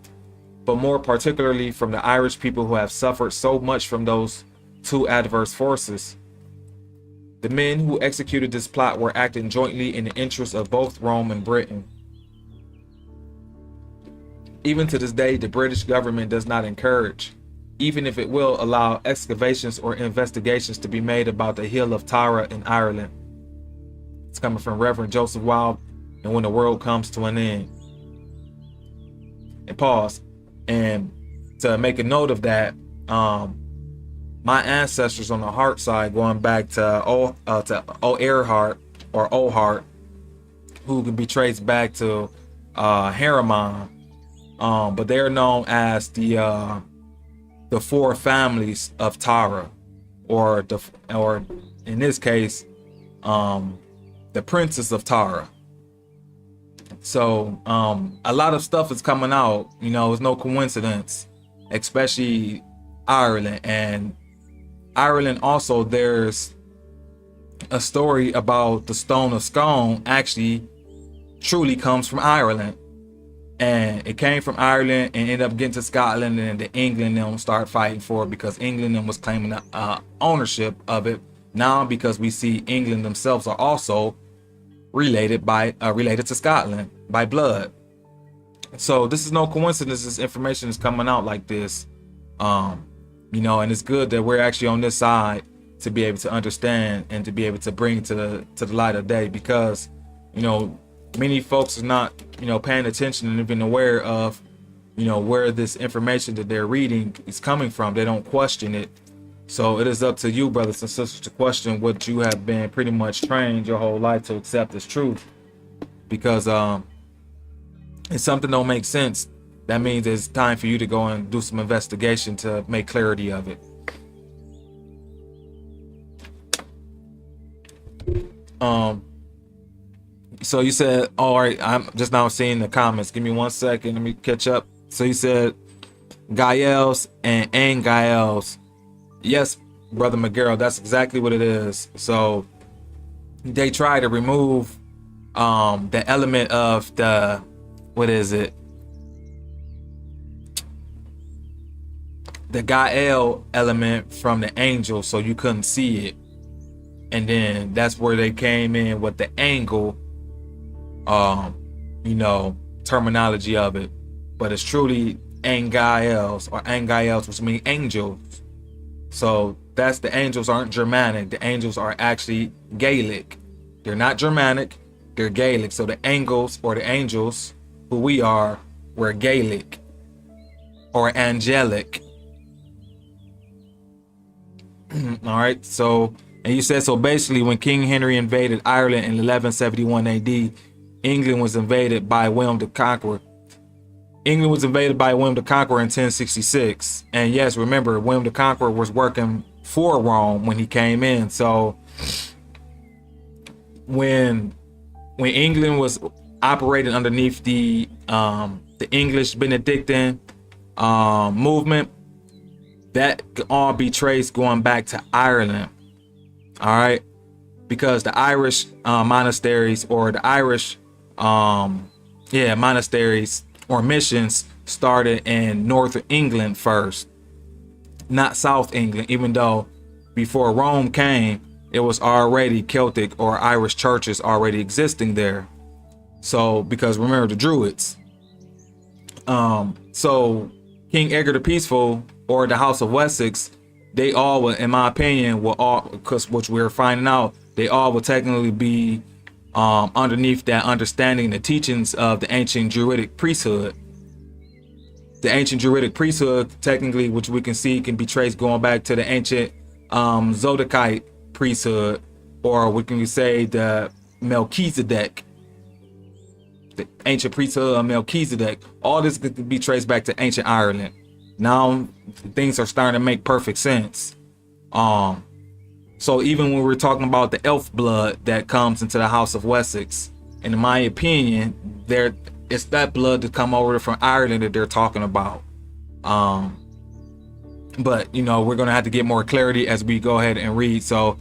but more particularly from the Irish people who have suffered so much from those two adverse forces. The men who executed this plot were acting jointly in the interest of both Rome and Britain. Even to this day, the British government does not encourage, even if it will allow excavations or investigations to be made about the Hill of Tara in Ireland. It's coming from Reverend Joseph Wild and when the world comes to an end. And pause. And to make a note of that, my ancestors on the Hart side, going back to Earhart or Ohart, who can be traced back to Harriman, but they're known as the four families of Tara, or in this case, the princess of Tara. So a lot of stuff is coming out. It's no coincidence, especially Ireland. And Ireland also, there's a story about the Stone of Scone actually truly comes from Ireland. And it came from Ireland and ended up getting to Scotland, and the England and them start fighting for it because England and was claiming ownership of it. Now, because we see England themselves are also related to Scotland by blood. So this is no coincidence. This information is coming out like this. And it's good that we're actually on this side to be able to understand and to be able to bring to the light of day, because many folks are not paying attention and even aware of where this information that they're reading is coming from. They don't question it. So it is up to you, brothers and sisters, to question what you have been pretty much trained your whole life to accept as truth, because if something don't make sense, that means it's time for you to go and do some investigation to make clarity of it. So you said, all right, I'm just now seeing the comments. Give me 1 second. Let me catch up. So you said Gaels and Gaels. Yes, Brother McGarrell, that's exactly what it is. So they try to remove the element of the, what is it? The Gael element from the angel, so you couldn't see it. And then that's where they came in with the angle, terminology of it. But it's truly Angaels, or Angaels, which means angels. So that's, the angels aren't Germanic. The angels are actually Gaelic. They're not Germanic, they're Gaelic. So the angels, or the angels, who we are, we're Gaelic or angelic. All right, so, and you said, so basically when King Henry invaded Ireland in 1171 AD, England was invaded by William the Conqueror. England was invaded by William the Conqueror in 1066. And yes, remember, William the Conqueror was working for Rome when he came in. So when England was operating underneath the English Benedictine movement, that could all be traced going back to Ireland. All right, because the Irish monasteries, or the Irish monasteries or missions started in northern England first, not South England, even though before Rome came, it was already Celtic or Irish churches already existing there. So, because remember the Druids. So King Edgar the Peaceful, or the House of Wessex, they all will, in my opinion, will all, because which we're finding out, they all will technically be underneath that understanding, the teachings of the ancient Druidic priesthood. The ancient Druidic priesthood, technically, which we can see can be traced going back to the ancient Zodakite priesthood, or we can say the Melchizedek, the ancient priesthood of Melchizedek. All this could be traced back to ancient Ireland. Now things are starting to make perfect sense. So even when we're talking about the elf blood that comes into the House of Wessex, and in my opinion, it's that blood that come over from Ireland that they're talking about. But we're gonna have to get more clarity as we go ahead and read. So,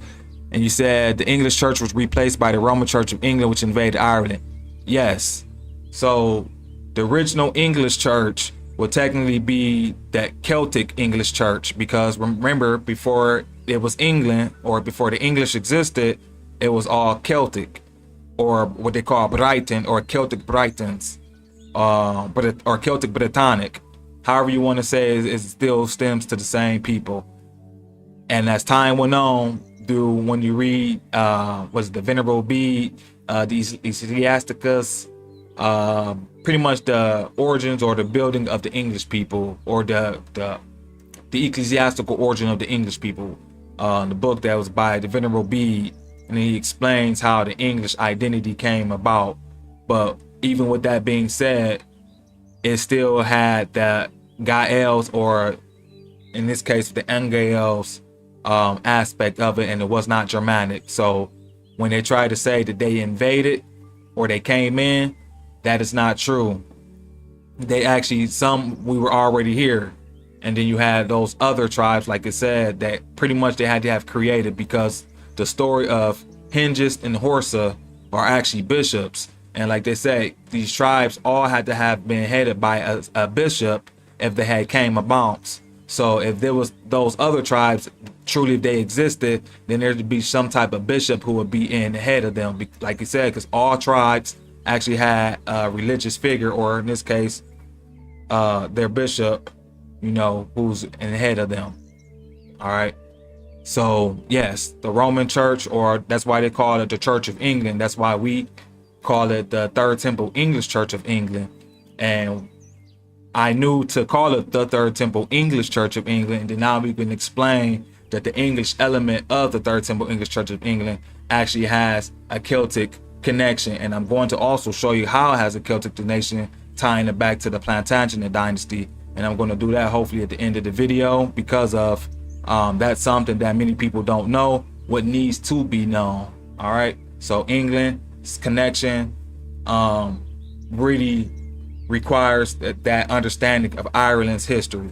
and you said the English church was replaced by the Roman Church of England, which invaded Ireland. Yes. So the original English church will technically be that Celtic English church, because remember, before it was England, or before the English existed, it was all Celtic, or what they call Brighton, or Celtic Britons, or Celtic Britannic. However you want to say it, it still stems to the same people. And as time went on, when you read was the Venerable Bede the Ecclesiasticus, pretty much the origins or the building of the English people, or the ecclesiastical origin of the English people. The book that was by the Venerable Bede, and he explains how the English identity came about. But even with that being said, it still had the Gaels, or in this case the Angles, aspect of it, and it was not Germanic. So when they try to say that they invaded or they came in, that is not true. They actually, we were already here. And then you had those other tribes, like it said, that pretty much they had to have created, because the story of Hengist and Horsa are actually bishops. And like they say, these tribes all had to have been headed by a bishop if they had came about. So if there was those other tribes, truly if they existed, then there'd be some type of bishop who would be in the head of them. Like you said, because all tribes actually had a religious figure, or in this case, their bishop, who's in the head of them. All right. So yes, the Roman Church, or that's why they call it the Church of England. That's why we call it the Third Temple English Church of England. And I knew to call it the Third Temple English Church of England, and then now we can explain that the English element of the Third Temple English Church of England actually has a Celtic connection. And I'm going to also show you how it has a Celtic connection, tying it back to the Plantagenet dynasty. And I'm going to do that hopefully at the end of the video, because of that's something that many people don't know, what needs to be known. All right. So England's connection really requires that understanding of Ireland's history.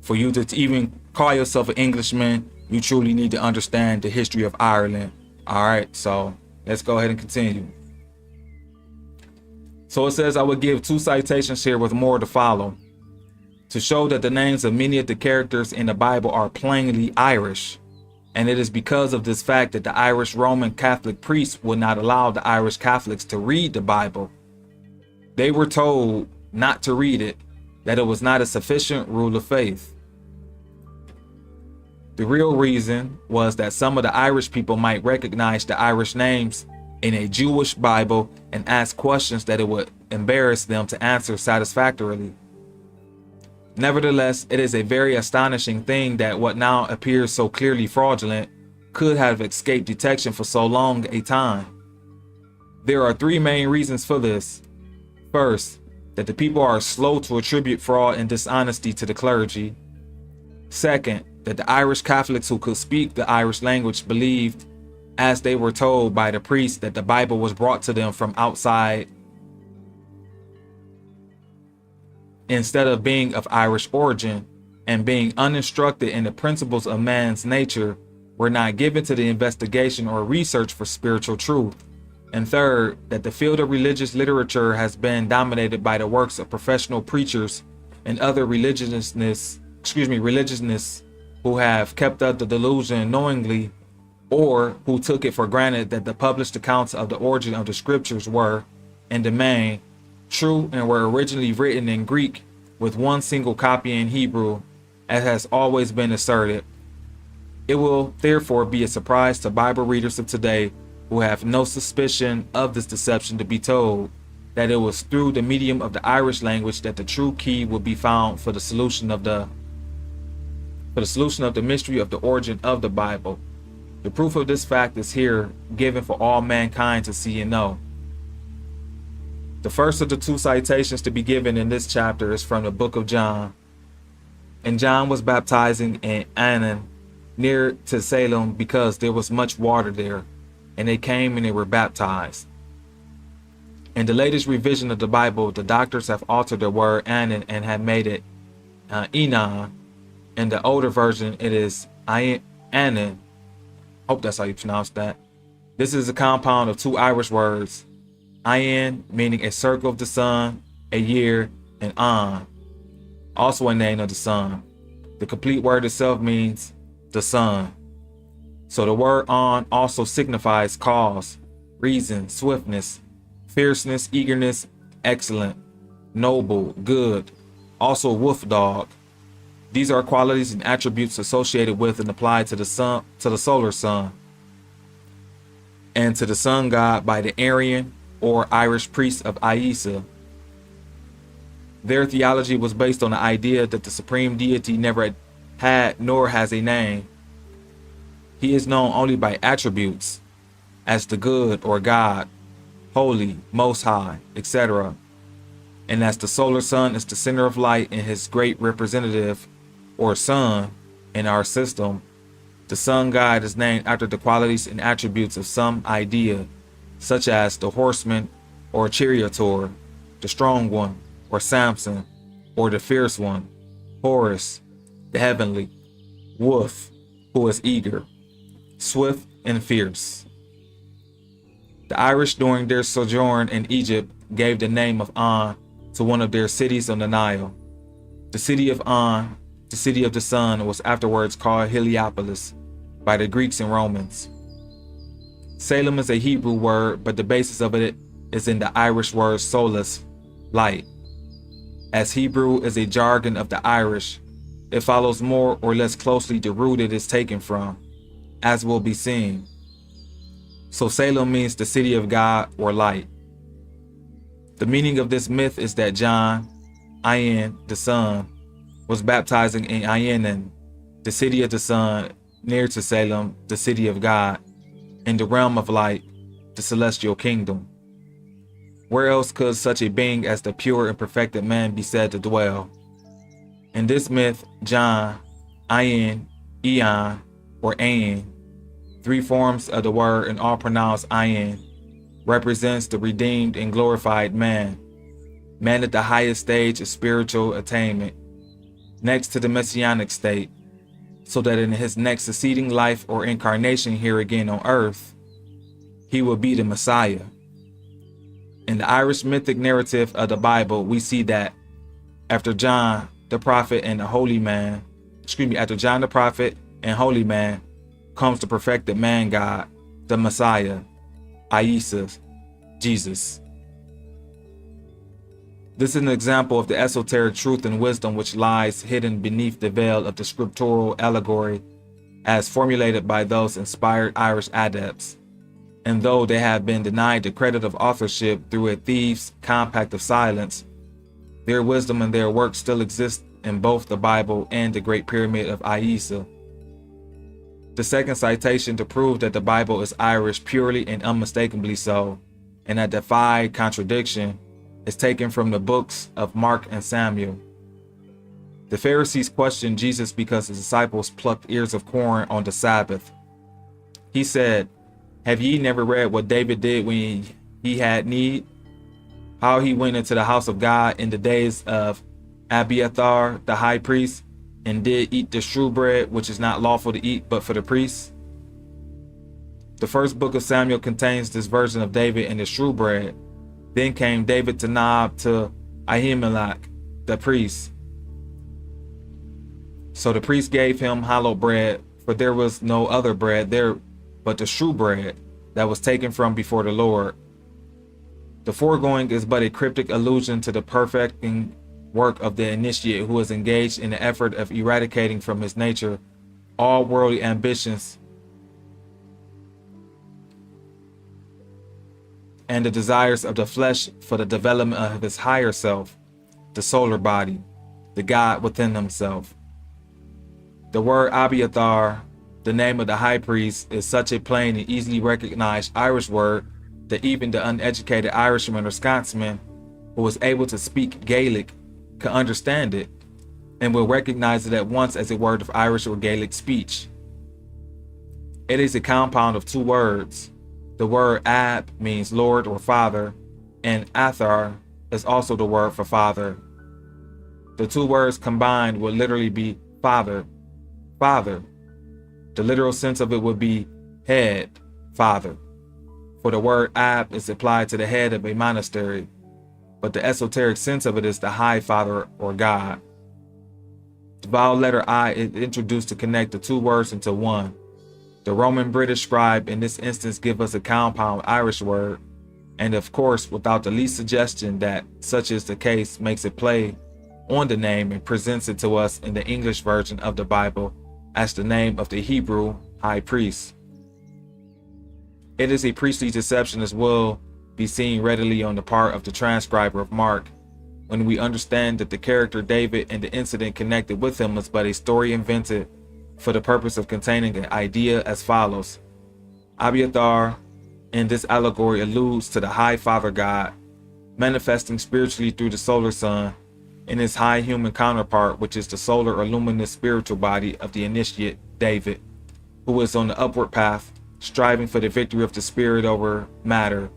For you to even call yourself an Englishman, you truly need to understand the history of Ireland. All right, so let's go ahead and continue. So it says, I will give 2 citations here with more to follow, to show that the names of many of the characters in the Bible are plainly Irish. And it is because of this fact that the Irish Roman Catholic priests would not allow the Irish Catholics to read the Bible. They were told not to read it, that it was not a sufficient rule of faith. The real reason was that some of the Irish people might recognize the Irish names in a Jewish Bible and ask questions that it would embarrass them to answer satisfactorily. Nevertheless, it is a very astonishing thing that what now appears so clearly fraudulent could have escaped detection for so long a time. There are 3 main reasons for this. First, that the people are slow to attribute fraud and dishonesty to the clergy. Second, that the Irish Catholics who could speak the Irish language believed, as they were told by the priests, that the Bible was brought to them from outside instead of being of Irish origin, and being uninstructed in the principles of man's nature, were not given to the investigation or research for spiritual truth. And third, that the field of religious literature has been dominated by the works of professional preachers and other religionists who have kept up the delusion knowingly, or who took it for granted that the published accounts of the origin of the scriptures were, in the main, true and were originally written in Greek with one single copy in Hebrew, as has always been asserted. It will therefore be a surprise to Bible readers of today, who have no suspicion of this deception, to be told that it was through the medium of the Irish language that the true key would be found for the solution of the mystery of the origin of the Bible. The proof of this fact is here given for all mankind to see and know. The first of the 2 citations to be given in this chapter is from the book of John. And John was baptizing in Aenon, near to Salem, because there was much water there. And they came and they were baptized. In the latest revision of the Bible, the doctors have altered the word Aenon and have made it Enon. In the older version, it is Aenon. Hope that's how you pronounce that. This is a compound of 2 Irish words, Aen, meaning a circle of the sun, a year, and On, also a name of the sun. The complete word itself means the sun. So the word On also signifies cause, reason, swiftness, fierceness, eagerness, excellent, noble, good, also wolf dog. These are qualities and attributes associated with and applied to the sun, to the solar sun. and to the sun god by the Aryan or Irish priests of Isa. Their theology was based on the idea that the supreme deity never had nor has a name. He is known only by attributes, as the good or God, holy, most high, etc. And as the solar sun is the center of light and his great representative, or sun, in our system, the sun god is named after the qualities and attributes of some idea, such as the horseman or charioteer, the strong one, or Samson, or the fierce one, Horus, the heavenly, wolf, who is eager, swift and fierce. The Irish during their sojourn in Egypt gave the name of On to one of their cities on the Nile. The city of On, the city of the sun, was afterwards called Heliopolis by the Greeks and Romans. Salem is a Hebrew word, but the basis of it is in the Irish word solas, light. As Hebrew is a jargon of the Irish, it follows more or less closely the root it is taken from, as will be seen. So Salem means the city of God or light. The meaning of this myth is that John, Ayin, the sun, was baptizing in Ayenin, the city of the sun, near to Salem, the city of God, in the realm of light, the celestial kingdom. Where else could such a being as the pure and perfected man be said to dwell? In this myth, John, Ayin, Eon, or Ayin, three forms of the word and all pronounced Ayin, represents the redeemed and glorified man at the highest stage of spiritual attainment, next to the messianic state, so that in his next succeeding life or incarnation here again on earth, he will be the Messiah. In the Irish mythic narrative of the Bible, we see that after John the prophet and the holy man, after John the prophet and holy man, comes the perfected man God, the Messiah, Isa, Jesus. This is an example of the esoteric truth and wisdom which lies hidden beneath the veil of the scriptural allegory as formulated by those inspired Irish adepts. And though they have been denied the credit of authorship through a thieves' compact of silence, their wisdom and their work still exist in both the Bible and the Great Pyramid of Isa. The second citation to prove that the Bible is Irish purely and unmistakably so, and that defy contradiction, is taken from the books of Mark and Samuel. The Pharisees questioned Jesus because his disciples plucked ears of corn on the Sabbath. He said, "Have ye never read what David did when he had need? How he went into the house of God in the days of Abiathar the high priest, and did eat the shewbread, which is not lawful to eat but for the priests?" The first book of Samuel contains this version of David and the shewbread. Then came David to Nob to Ahimelech, the priest. So the priest gave him hallowed bread, for there was no other bread there but the shewbread that was taken from before the Lord. The foregoing is but a cryptic allusion to the perfecting work of the initiate who is engaged in the effort of eradicating from his nature all worldly ambitions and the desires of the flesh for the development of his higher self, the solar body, the God within himself. The word Abiathar, the name of the high priest, is such a plain and easily recognized Irish word that even the uneducated Irishman or Scotsman who is able to speak Gaelic can understand it and will recognize it at once as a word of Irish or Gaelic speech. It is a compound of two words. The word Ab means Lord or Father, and Athar is also the word for father. The two words combined would literally be father, father. The literal sense of it would be head, father. For the word Ab is applied to the head of a monastery, but the esoteric sense of it is the high father or God. The vowel letter I is introduced to connect the two words into one. The Roman British scribe in this instance give us a compound Irish word, and of course without the least suggestion that such is the case makes it play on the name and presents it to us in the English version of the Bible as the name of the Hebrew high priest. It is a priestly deception as will be seen readily on the part of the transcriber of Mark, when we understand that the character David and the incident connected with him was but a story invented for the purpose of containing an idea as follows. Abiathar in this allegory alludes to the High Father God, manifesting spiritually through the solar sun, in his high human counterpart, which is the solar or luminous spiritual body of the initiate David, who is on the upward path, striving for the victory of the spirit over matter,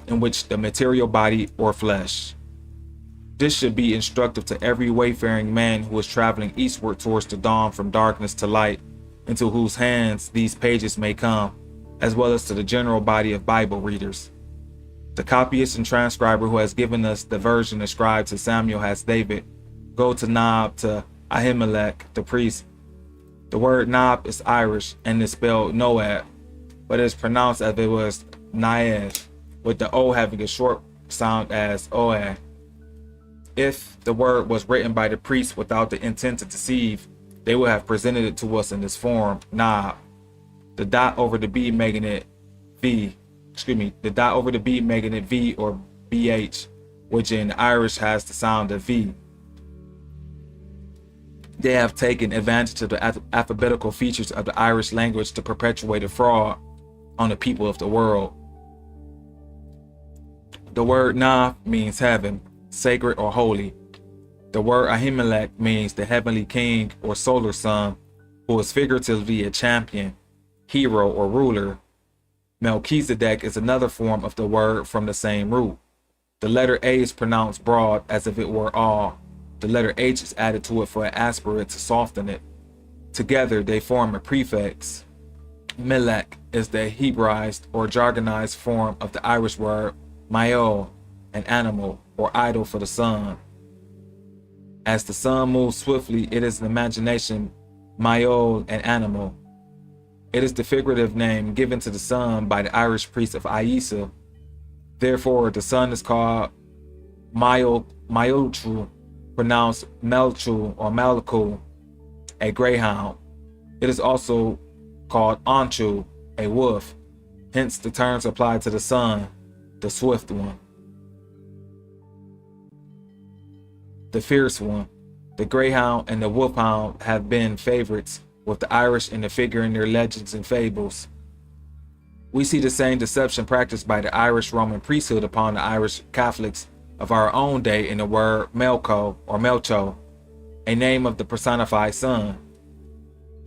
in which the material body or flesh. This should be instructive to every wayfaring man who is traveling eastward towards the dawn from darkness to light, into whose hands these pages may come, as well as to the general body of Bible readers. The copyist and transcriber who has given us the version ascribed to Samuel as David go to Nob to Ahimelech the priest. The word Nob is Irish and is spelled Noab, but it is pronounced as if it was Naev, with the O having a short sound as Oa. If the word was written by the priest without the intent to deceive, they would have presented it to us in this form, Nob. The dot over the B making it V. The dot over the B making it V or BH, which in Irish has the sound of V. They have taken advantage of the alphabetical features of the Irish language to perpetuate a fraud on the people of the world. The word Nah means heaven, sacred or holy. The word Ahimelech means the heavenly king or solar sun, who is figuratively a champion, hero or ruler. Melchizedek is another form of the word from the same root. The letter A is pronounced broad as if it were all. The letter H is added to it for an aspirate to soften it. Together they form a prefix. Melech is the Hebraized or jargonized form of the Irish word Mayo, an animal or idol for the sun. As the sun moves swiftly, it is an imagination, Mayol, an animal. It is the figurative name given to the sun by the Irish priest of Aisa. Therefore, the sun is called Mayolchu, pronounced Melchu or Malku, a greyhound. It is also called Anchu, a wolf. Hence, the terms apply to the sun, the swift one, the fierce one. The greyhound and the wolfhound have been favorites with the Irish in the figure in their legends and fables. We see the same deception practiced by the Irish Roman priesthood upon the Irish Catholics of our own day in the word Melcho or Melcho, a name of the personified sun.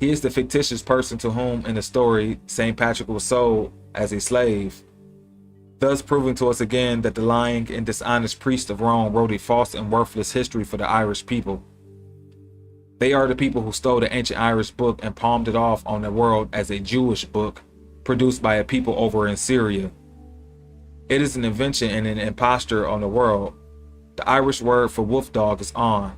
He is the fictitious person to whom in the story St. Patrick was sold as a slave, thus proving to us again that the lying and dishonest priest of Rome wrote a false and worthless history for the Irish people. They are the people who stole the ancient Irish book and palmed it off on the world as a Jewish book produced by a people over in Syria. It is an invention and an imposture on the world. The Irish word for wolf dog is on.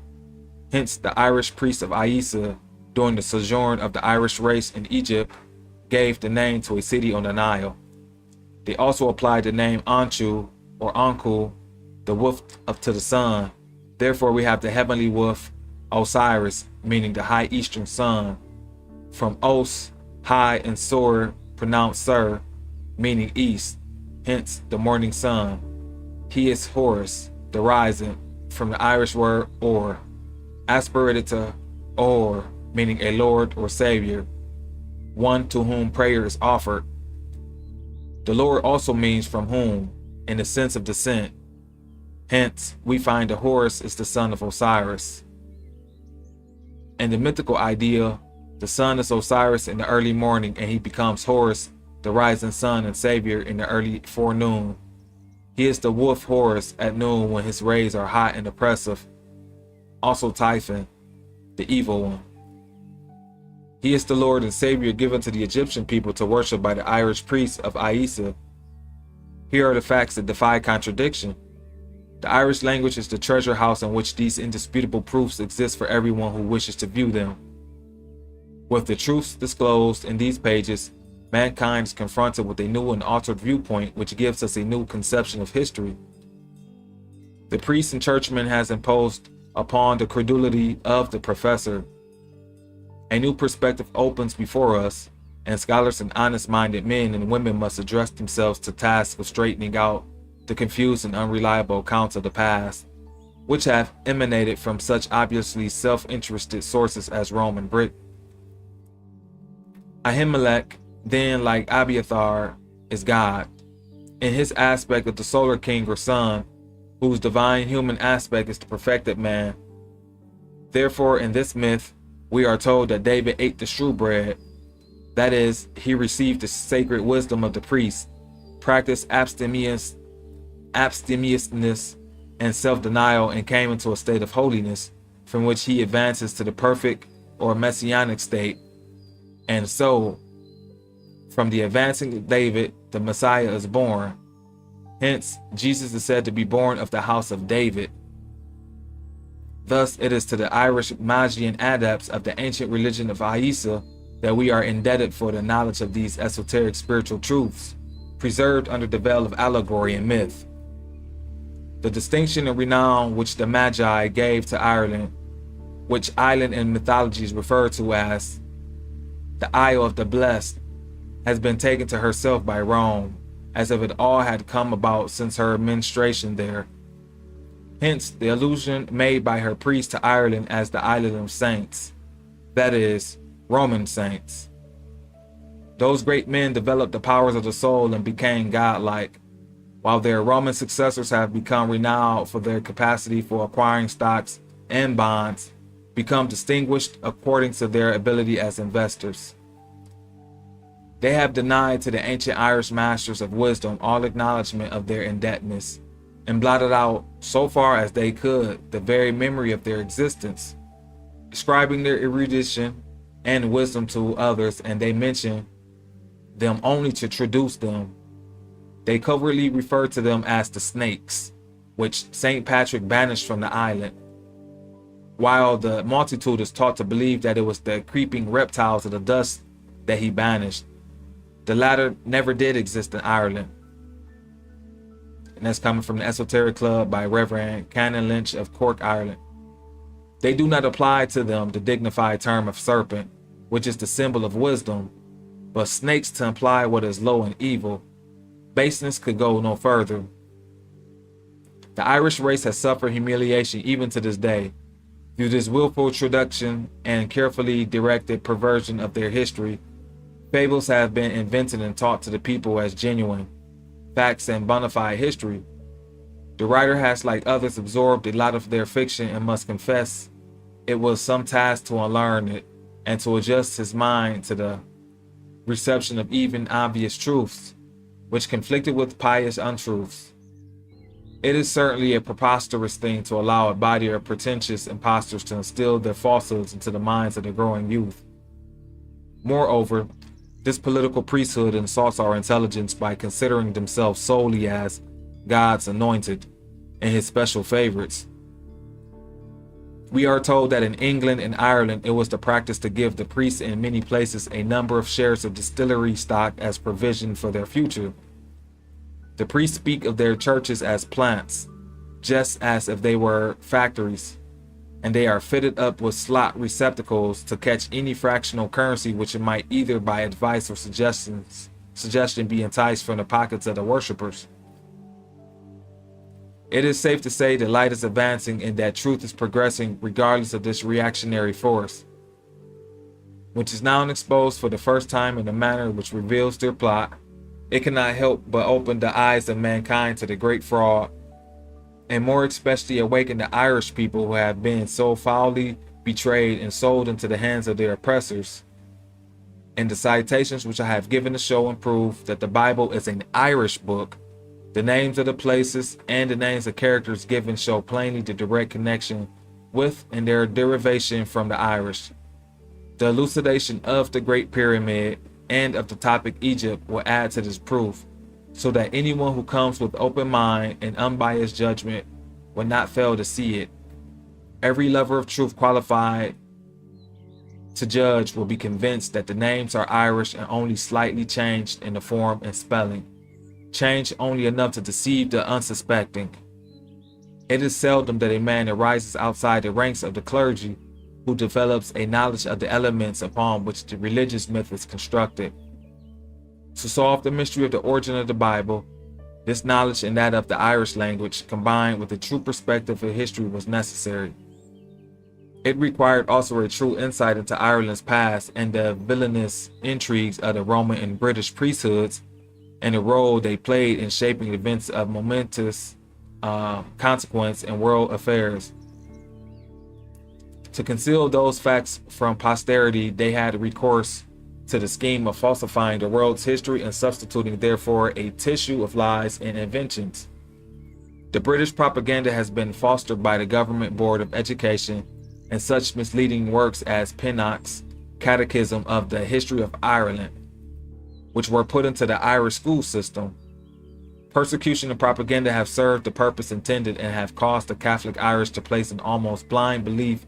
Hence, the Irish priests of Aisa, during the sojourn of the Irish race in Egypt, gave the name to a city on the Nile. They also applied the name Anchu or Anku, the wolf up to the sun. Therefore, we have the heavenly wolf Osiris, meaning the high eastern sun, from Os, high, and Sor, pronounced Sir, meaning east, hence the morning sun. He is Horus, the rising, from the Irish word or, aspirated to or, meaning a Lord or Savior, one to whom prayer is offered. The Lord also means from whom, in the sense of descent. Hence, we find that Horus is the son of Osiris. In the mythical idea, the sun is Osiris in the early morning and he becomes Horus, the rising sun and savior, in the early forenoon. He is the wolf Horus at noon when his rays are hot and oppressive. Also Typhon, the evil one. He is the Lord and Savior given to the Egyptian people to worship by the Irish priests of Aisa. Here are the facts that defy contradiction. The Irish language is the treasure house in which these indisputable proofs exist for everyone who wishes to view them. With the truths disclosed in these pages, mankind is confronted with a new and altered viewpoint which gives us a new conception of history. The priest and churchman has imposed upon the credulity of the professor. A new perspective opens before us, and scholars and honest-minded men and women must address themselves to task of straightening out the confused and unreliable accounts of the past, which have emanated from such obviously self-interested sources as Rome and Britain. Ahimelech, then, like Abiathar, is God, in his aspect of the solar king or sun, whose divine human aspect is the perfected man. Therefore, in this myth, we are told that David ate the shewbread, that is, he received the sacred wisdom of the priest, practiced abstemiousness and self-denial, and came into a state of holiness, from which he advances to the perfect or messianic state. And so, from the advancing of David, the Messiah is born. Hence, Jesus is said to be born of the house of David. Thus, it is to the Irish Magian adepts of the ancient religion of Aisa that we are indebted for the knowledge of these esoteric spiritual truths, preserved under the veil of allegory and myth. The distinction and renown which the Magi gave to Ireland, which island in mythology is referred to as the Isle of the Blessed, has been taken to herself by Rome, as if it all had come about since her administration there. Hence, the allusion made by her priests to Ireland as the island of saints, that is, Roman saints. Those great men developed the powers of the soul and became godlike, while their Roman successors have become renowned for their capacity for acquiring stocks and bonds, become distinguished according to their ability as investors. They have denied to the ancient Irish masters of wisdom all acknowledgement of their indebtedness, and blotted out, so far as they could, the very memory of their existence, ascribing their erudition and wisdom to others, and they mention them only to traduce them. They covertly refer to them as the snakes, which St. Patrick banished from the island, while the multitude is taught to believe that it was the creeping reptiles of the dust that he banished. The latter never did exist in Ireland. And that's coming from the Esoteric Club by Reverend Canon Lynch of Cork, Ireland. They do not apply to them the dignified term of serpent, which is the symbol of wisdom, but snakes to imply what is low and evil. Baseness could go no further. The Irish race has suffered humiliation even to this day. Through this willful traduction and carefully directed perversion of their history, fables have been invented and taught to the people as genuine facts and bona fide history. The writer has, like others, absorbed a lot of their fiction and must confess it was some task to unlearn it and to adjust his mind to the reception of even obvious truths, which conflicted with pious untruths. It is certainly a preposterous thing to allow a body of pretentious impostors to instill their falsehoods into the minds of the growing youth. Moreover, this political priesthood insults our intelligence by considering themselves solely as God's anointed and his special favorites. We are told that in England and Ireland it was the practice to give the priests in many places a number of shares of distillery stock as provision for their future. The priests speak of their churches as plants, just as if they were factories, and they are fitted up with slot receptacles to catch any fractional currency which might either by advice or suggestion be enticed from the pockets of the worshippers. It is safe to say the light is advancing and that truth is progressing regardless of this reactionary force, which is now exposed for the first time in a manner which reveals their plot. It cannot help but open the eyes of mankind to the great fraud, and more especially awaken the Irish people who have been so foully betrayed and sold into the hands of their oppressors. In the citations which I have given to show and prove that the Bible is an Irish book, the names of the places and the names of characters given show plainly the direct connection with and their derivation from the Irish. The elucidation of the Great Pyramid and of the topic Egypt will add to this proof, so that anyone who comes with open mind and unbiased judgment will not fail to see it. Every lover of truth qualified to judge will be convinced that the names are Irish and only slightly changed in the form and spelling, changed only enough to deceive the unsuspecting. It is seldom that a man that rises outside the ranks of the clergy who develops a knowledge of the elements upon which the religious myth is constructed. To solve the mystery of the origin of the Bible, this knowledge and that of the Irish language, combined with a true perspective of history, was necessary. It required also a true insight into Ireland's past and the villainous intrigues of the Roman and British priesthoods and the role they played in shaping events of momentous consequence in world affairs. To conceal those facts from posterity, they had recourse to the scheme of falsifying the world's history and substituting therefore a tissue of lies and inventions. The British propaganda has been fostered by the Government Board of Education and such misleading works as Pinnock's Catechism of the History of Ireland, which were put into the Irish school system. Persecution and propaganda have served the purpose intended and have caused the Catholic Irish to place an almost blind belief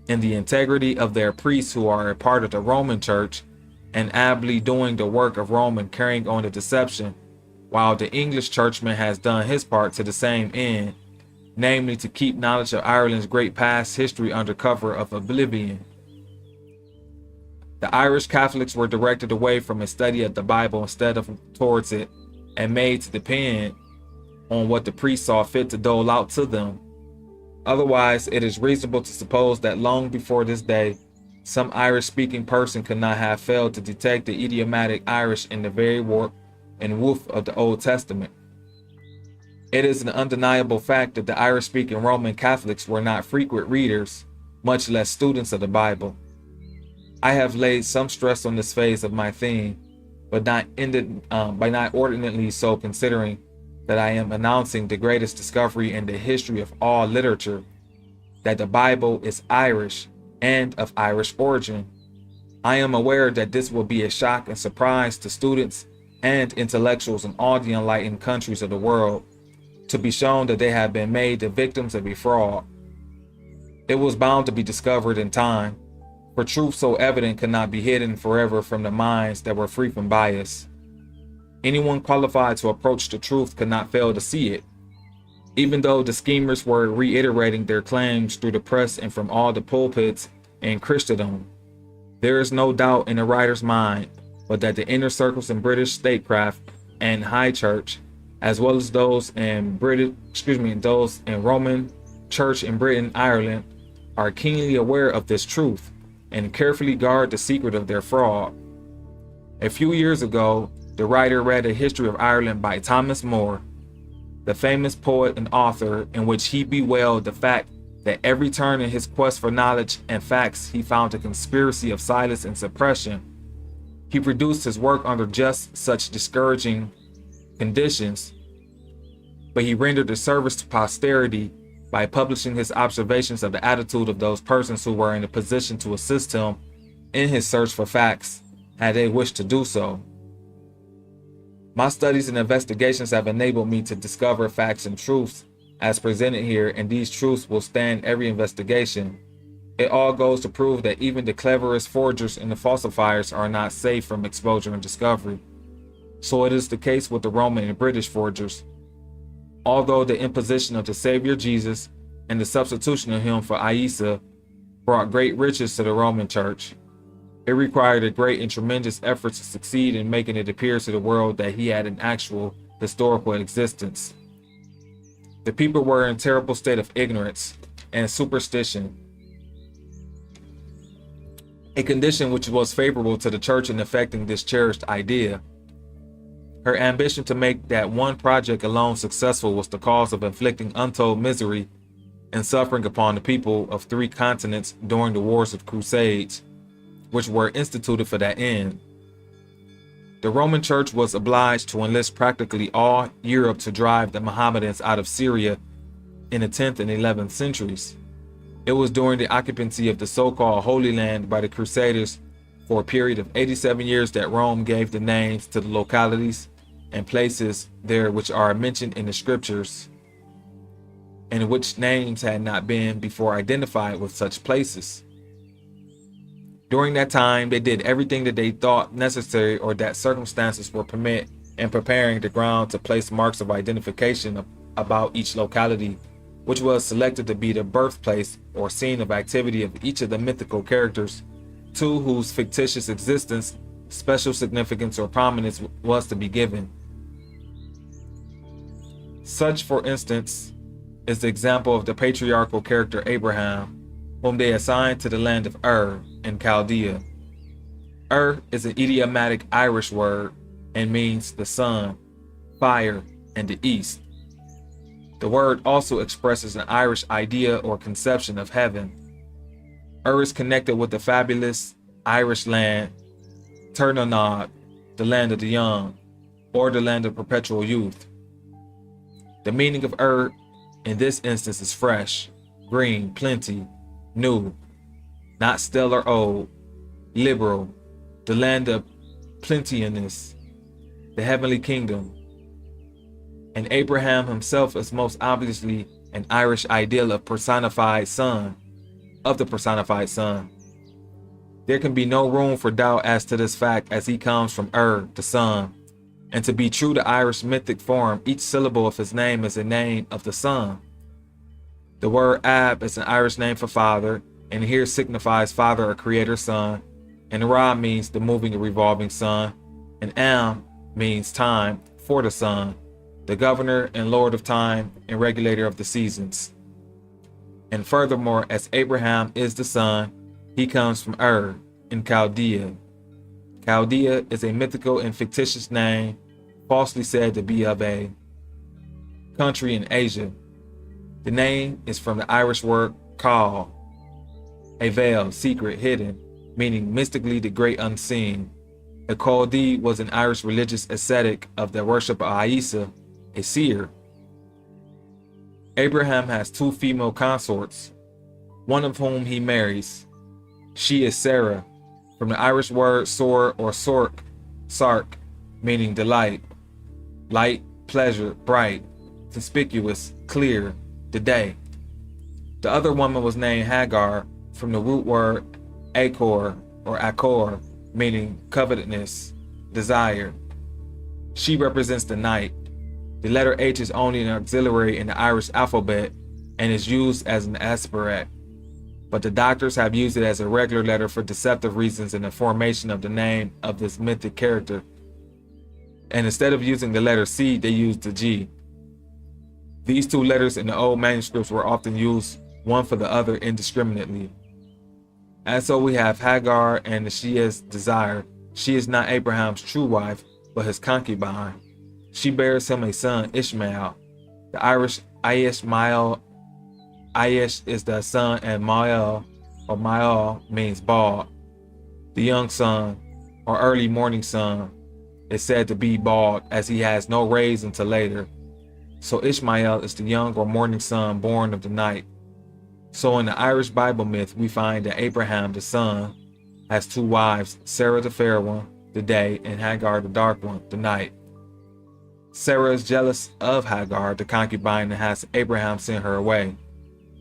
in the integrity of their priests who are a part of the Roman Church and ably doing the work of Rome and carrying on the deception, while the English churchman has done his part to the same end, namely to keep knowledge of Ireland's great past history under cover of oblivion. The Irish Catholics were directed away from a study of the Bible instead of towards it, and made to depend on what the priests saw fit to dole out to them. Otherwise, it is reasonable to suppose that long before this day, some Irish-speaking person could not have failed to detect the idiomatic Irish in the very warp and woof of the Old Testament. It is an undeniable fact that the Irish-speaking Roman Catholics were not frequent readers, much less students of the Bible. I have laid some stress on this phase of my theme, but not inordinately so, considering that I am announcing the greatest discovery in the history of all literature, that the Bible is Irish and of Irish origin. I am aware that this will be a shock and surprise to students and intellectuals in all the enlightened countries of the world, to be shown that they have been made the victims of a fraud. It was bound to be discovered in time, for truth so evident could not be hidden forever from the minds that were free from bias. Anyone qualified to approach the truth could not fail to see it, even though the schemers were reiterating their claims through the press and from all the pulpits in Christendom. There is no doubt in the writer's mind, but that the inner circles in British statecraft and high church, as well as those in those in Roman Church in Britain, Ireland, are keenly aware of this truth and carefully guard the secret of their fraud. A few years ago, the writer read a history of Ireland by Thomas More, the famous poet and author, in which he bewailed the fact that every turn in his quest for knowledge and facts he found a conspiracy of silence and suppression. He produced his work under just such discouraging conditions, but he rendered a service to posterity by publishing his observations of the attitude of those persons who were in a position to assist him in his search for facts, had they wished to do so. My studies and investigations have enabled me to discover facts and truths as presented here, and these truths will stand every investigation. It all goes to prove that even the cleverest forgers and the falsifiers are not safe from exposure and discovery. So it is the case with the Roman and British forgers. Although the imposition of the Savior Jesus and the substitution of him for Isa brought great riches to the Roman Church, it required a great and tremendous effort to succeed in making it appear to the world that he had an actual historical existence. The people were in a terrible state of ignorance and superstition, a condition which was favorable to the church in effecting this cherished idea. Her ambition to make that one project alone successful was the cause of inflicting untold misery and suffering upon the people of 3 continents during the wars of Crusades, which were instituted for that end. The Roman Church was obliged to enlist practically all Europe to drive the Mohammedans out of Syria in the 10th and 11th centuries. It was during the occupancy of the so-called Holy Land by the Crusaders for a period of 87 years that Rome gave the names to the localities and places there which are mentioned in the scriptures, and which names had not been before identified with such places. During that time, they did everything that they thought necessary or that circumstances would permit in preparing the ground to place marks of identification about each locality which was selected to be the birthplace or scene of activity of each of the mythical characters, to whose fictitious existence special significance or prominence was to be given. Such, for instance, is the example of the patriarchal character Abraham, whom they assigned to the land of Ur in Chaldea. Ur is an idiomatic Irish word and means the sun, fire, and the east. The word also expresses an Irish idea or conception of heaven. Ur is connected with the fabulous Irish land Turnanod, the land of the young, or the land of perpetual youth. The meaning of Ur in this instance is fresh, green, plenty, new, not stale or old, liberal, the land of plenteousness, the heavenly kingdom. And Abraham himself is most obviously an Irish ideal of the personified son. There can be no room for doubt as to this fact, as he comes from Ur, the sun. And to be true to Irish mythic form, each syllable of his name is a name of the sun. The word Ab is an Irish name for father, and here signifies father or creator son, and Ra means the moving or revolving sun, and Am means time for the sun, the governor and lord of time and regulator of the seasons. And furthermore, as Abraham is the son, he comes from Ur in Chaldea. Chaldea is a mythical and fictitious name, falsely said to be of a country in Asia. The name is from the Irish word Chal, a veil, secret, hidden, meaning mystically the great unseen. A Chaldee was an Irish religious ascetic of the worship of Aisa, a seer. Abraham has two female consorts, one of whom he marries. She is Sarah, from the Irish word sor or sark, meaning delight, light, pleasure, bright, conspicuous, clear, the day. The other woman was named Hagar, from the root word acor or acor, meaning covetousness, desire. She represents the night. The letter H is only an auxiliary in the Irish alphabet and is used as an aspirate, but the doctors have used it as a regular letter for deceptive reasons in the formation of the name of this mythic character. And instead of using the letter C, they used the G. These two letters in the old manuscripts were often used one for the other indiscriminately. And so we have Hagar and she is desire. She is not Abraham's true wife, but his concubine. She bears him a son, Ishmael. The Irish Ishmael, Aish is the son, and Mael or Mael means bald. The young son or early morning sun is said to be bald, as he has no rays until later. So Ishmael is the young or morning sun born of the night. So in the Irish Bible myth, we find that Abraham, the son, has two wives, Sarah the fair one, the day, and Hagar the dark one, the night. Sarah is jealous of Hagar, the concubine, and has Abraham send her away.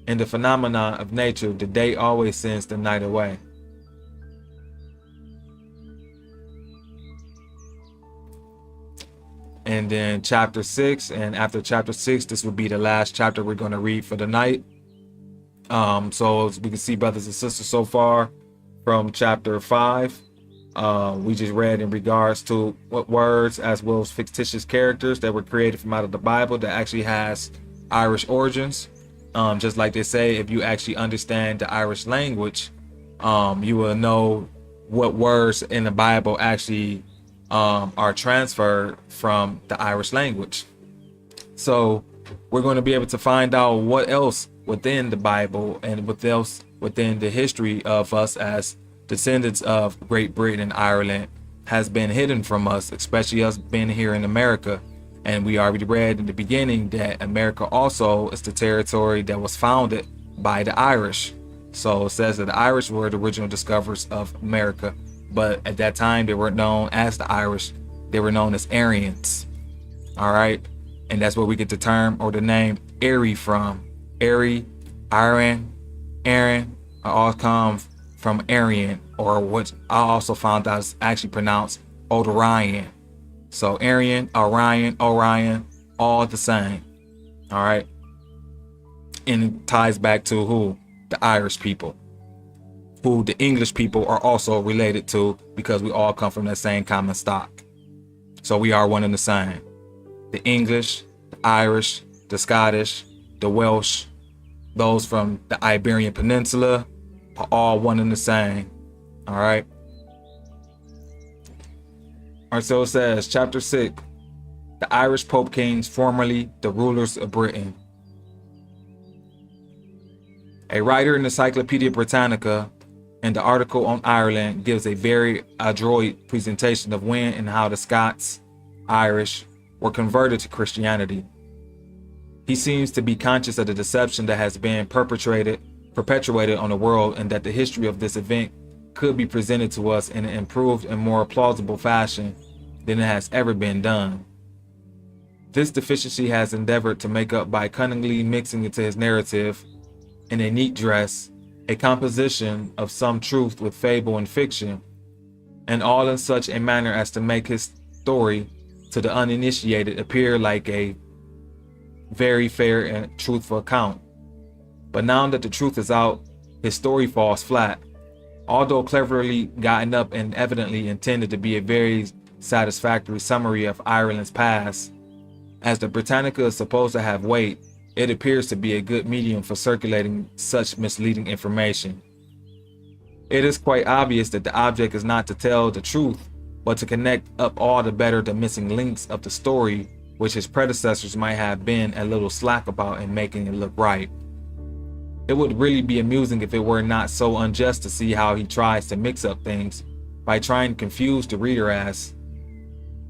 In the phenomenon of nature, the day always sends the night away. And then chapter 6, and after chapter 6, this will be the last chapter we're going to read for the night. So as we can see, brothers and sisters, so far from chapter 5, we just read in regards to what words as well as fictitious characters that were created from out of the Bible that actually has Irish origins. Just like they say, if you actually understand the Irish language, you will know what words in the Bible actually are transferred from the Irish language. So we're going to be able to find out what else within the Bible and what else within the history of us as descendants of Great Britain and Ireland has been hidden from us, especially us being here in America. And we already read in the beginning that America also is the territory that was founded by the Irish. So it says that the Irish were the original discoverers of America. But at that time, they weren't known as the Irish. They were known as Aryans. All right. And that's where we get the term or the name Erie from. Erie, Aaron, all come from Aryan, or what I also found out is actually pronounced Odorian. So Aryan, Orion, all the same. All right. And it ties back to who? The Irish people, who the English people are also related to because we all come from that same common stock. So we are one and the same. The English, the Irish, the Scottish, the Welsh, those from the Iberian Peninsula are all one and the same. All right. All right, so it says, chapter 6, the Irish Pope Kings, formerly the rulers of Britain. A writer in Encyclopedia Britannica, in the article on Ireland, gives a very adroit presentation of when and how the Scots, Irish, were converted to Christianity. He seems to be conscious of the deception that has been perpetuated on the world, and that the history of this event could be presented to us in an improved and more plausible fashion than it has ever been done. This deficiency has endeavored to make up by cunningly mixing into his narrative, in a neat dress, a composition of some truth with fable and fiction, and all in such a manner as to make his story to the uninitiated appear like a very fair and truthful account. But now that the truth is out, his story falls flat. Although cleverly gotten up and evidently intended to be a very satisfactory summary of Ireland's past, as the Britannica is supposed to have weight, it appears to be a good medium for circulating such misleading information. It is quite obvious that the object is not to tell the truth, but to connect up all the better the missing links of the story, which his predecessors might have been a little slack about in making it look right. It would really be amusing if it were not so unjust to see how he tries to mix up things by trying to confuse the reader as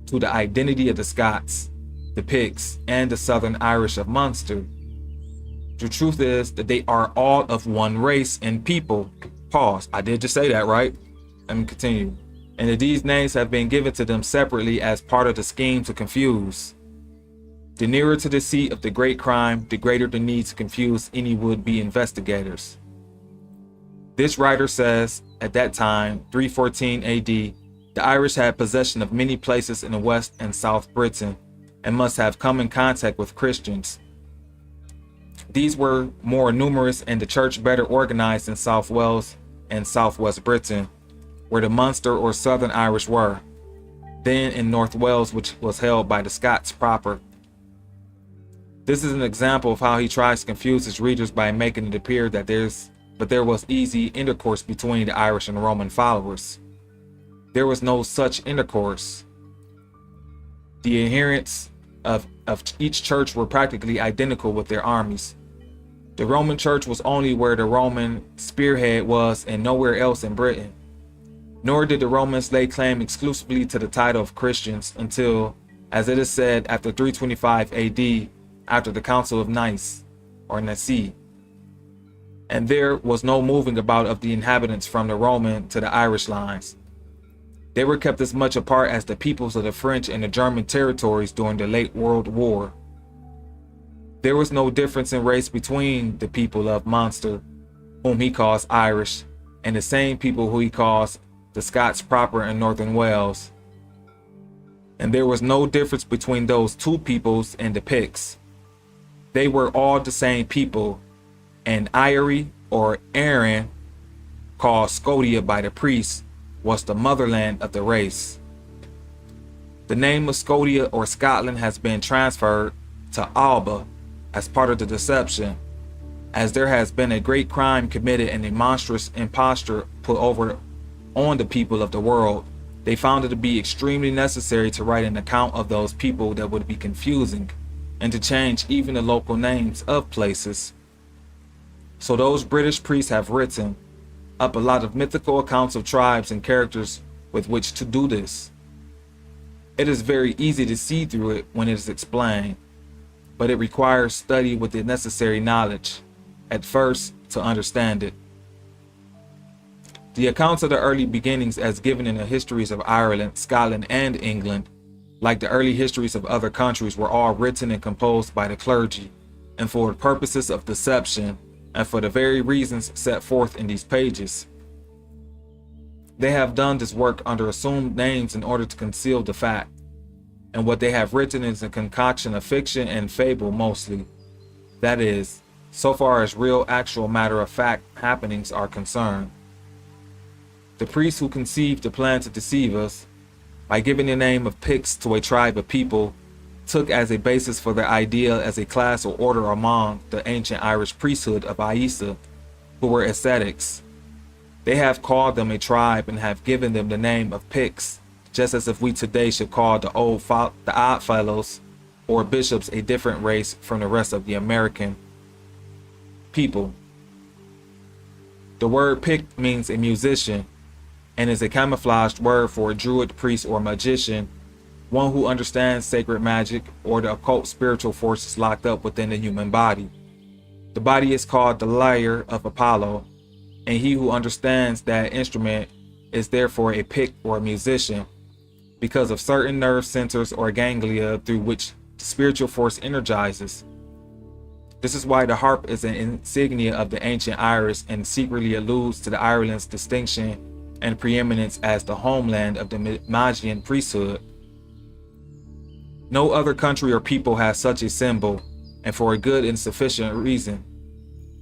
to the identity of the Scots, the Picts, and the Southern Irish of Munster. The truth is that they are all of one race and people. Pause. I did just say that, right? Let me continue. And that these names have been given to them separately as part of the scheme to confuse. The nearer to the seat of the great crime, the greater the need to confuse any would-be investigators. This writer says, at that time, 314 AD, the Irish had possession of many places in the West and South Britain, and must have come in contact with Christians. These were more numerous and the church better organized in South Wales and Southwest Britain, where the Munster or Southern Irish were, than in North Wales, which was held by the Scots proper. This is an example of how he tries to confuse his readers by making it appear that there was easy intercourse between the Irish and Roman followers. There was no such intercourse. The adherents of each church were practically identical with their armies. The Roman church was only where the Roman spearhead was and nowhere else in Britain. Nor did the Romans lay claim exclusively to the title of Christians until, as it is said, after 325 AD, after the Council of Nice, or Nicaea. And there was no moving about of the inhabitants from the Roman to the Irish lines. They were kept as much apart as the peoples of the French and the German territories during the late World War. There was no difference in race between the people of Munster, whom he calls Irish, and the same people who he calls the Scots proper in Northern Wales. And there was no difference between those two peoples and the Picts. They were all the same people, and Eire, or Erin, called Scotia by the priests, was the motherland of the race. The name of Scotia or Scotland has been transferred to Alba as part of the deception, as there has been a great crime committed and a monstrous imposture put over on the people of the world. They found it to be extremely necessary to write an account of those people that would be confusing, and to change even the local names of places. So those British priests have written up a lot of mythical accounts of tribes and characters with which to do this. It is very easy to see through it when it is explained, but it requires study with the necessary knowledge at first to understand it. The accounts of the early beginnings as given in the histories of Ireland, Scotland, and England, like the early histories of other countries, were all written and composed by the clergy, and for the purposes of deception, and for the very reasons set forth in these pages. They have done this work under assumed names in order to conceal the fact, and what they have written is a concoction of fiction and fable mostly. That is, so far as real, actual, matter-of-fact happenings are concerned. The priests who conceived the plan to deceive us, by giving the name of Picts to a tribe of people, took as a basis for their idea as a class or order among the ancient Irish priesthood of Aisa, who were ascetics. They have called them a tribe and have given them the name of Picts, just as if we today should call the Odd Fellows or bishops a different race from the rest of the American people. The word Pict means a musician and is a camouflaged word for a druid, priest, or magician, one who understands sacred magic or the occult spiritual forces locked up within the human body. The body is called the lyre of Apollo, and he who understands that instrument is therefore a Pict or a musician, because of certain nerve centers or ganglia through which the spiritual force energizes. This is why the harp is an insignia of the ancient Irish and secretly alludes to the Ireland's distinction and preeminence as the homeland of the Magian priesthood. No other country or people has such a symbol, and for a good and sufficient reason.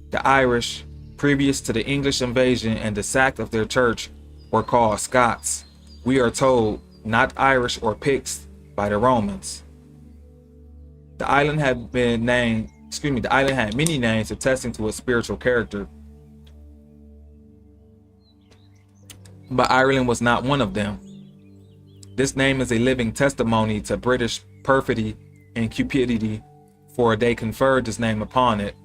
The Irish, previous to the English invasion and the sack of their church, were called Scots. We are told, not Irish or Picts, by the Romans. The island had many names attesting to its spiritual character, but Ireland was not one of them. This name is a living testimony to British perfidy and cupidity, for they conferred this name upon it.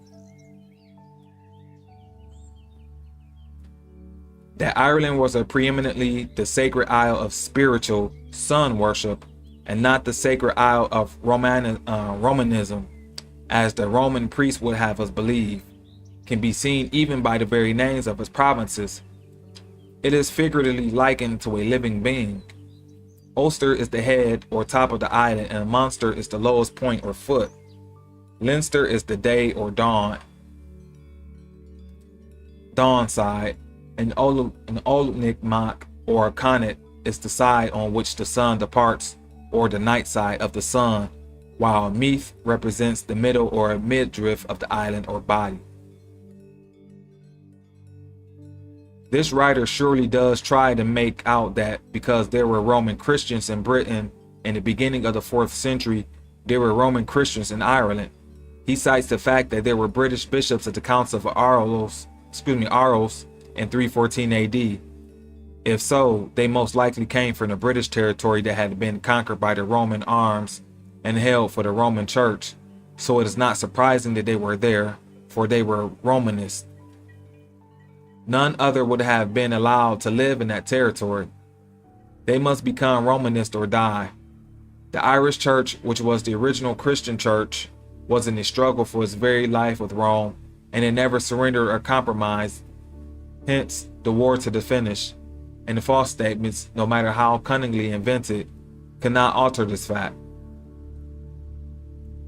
That Ireland was a preeminently the sacred isle of spiritual sun worship, and not the sacred isle of Romanism, as the Roman priests would have us believe, can be seen even by the very names of its provinces. It is figuratively likened to a living being. Ulster is the head or top of the island, and Munster is the lowest point or foot. Leinster is the day or dawn side, and Olnigmac or Connacht is the side on which the sun departs, or the night side of the sun, while Meath represents the middle or midriff of the island or body. This writer surely does try to make out that because there were Roman Christians in Britain in the beginning of the 4th century, there were Roman Christians in Ireland. He cites the fact that there were British bishops at the Council of Aros in 314 AD. If so, they most likely came from the British territory that had been conquered by the Roman arms and held for the Roman Church, so it is not surprising that they were there, for they were Romanists. None other would have been allowed to live in that territory. They must become Romanist or die. The Irish Church, which was the original Christian church, was in a struggle for its very life with Rome, and it never surrendered or compromised. Hence, the war to the finish, and the false statements, no matter how cunningly invented, cannot alter this fact.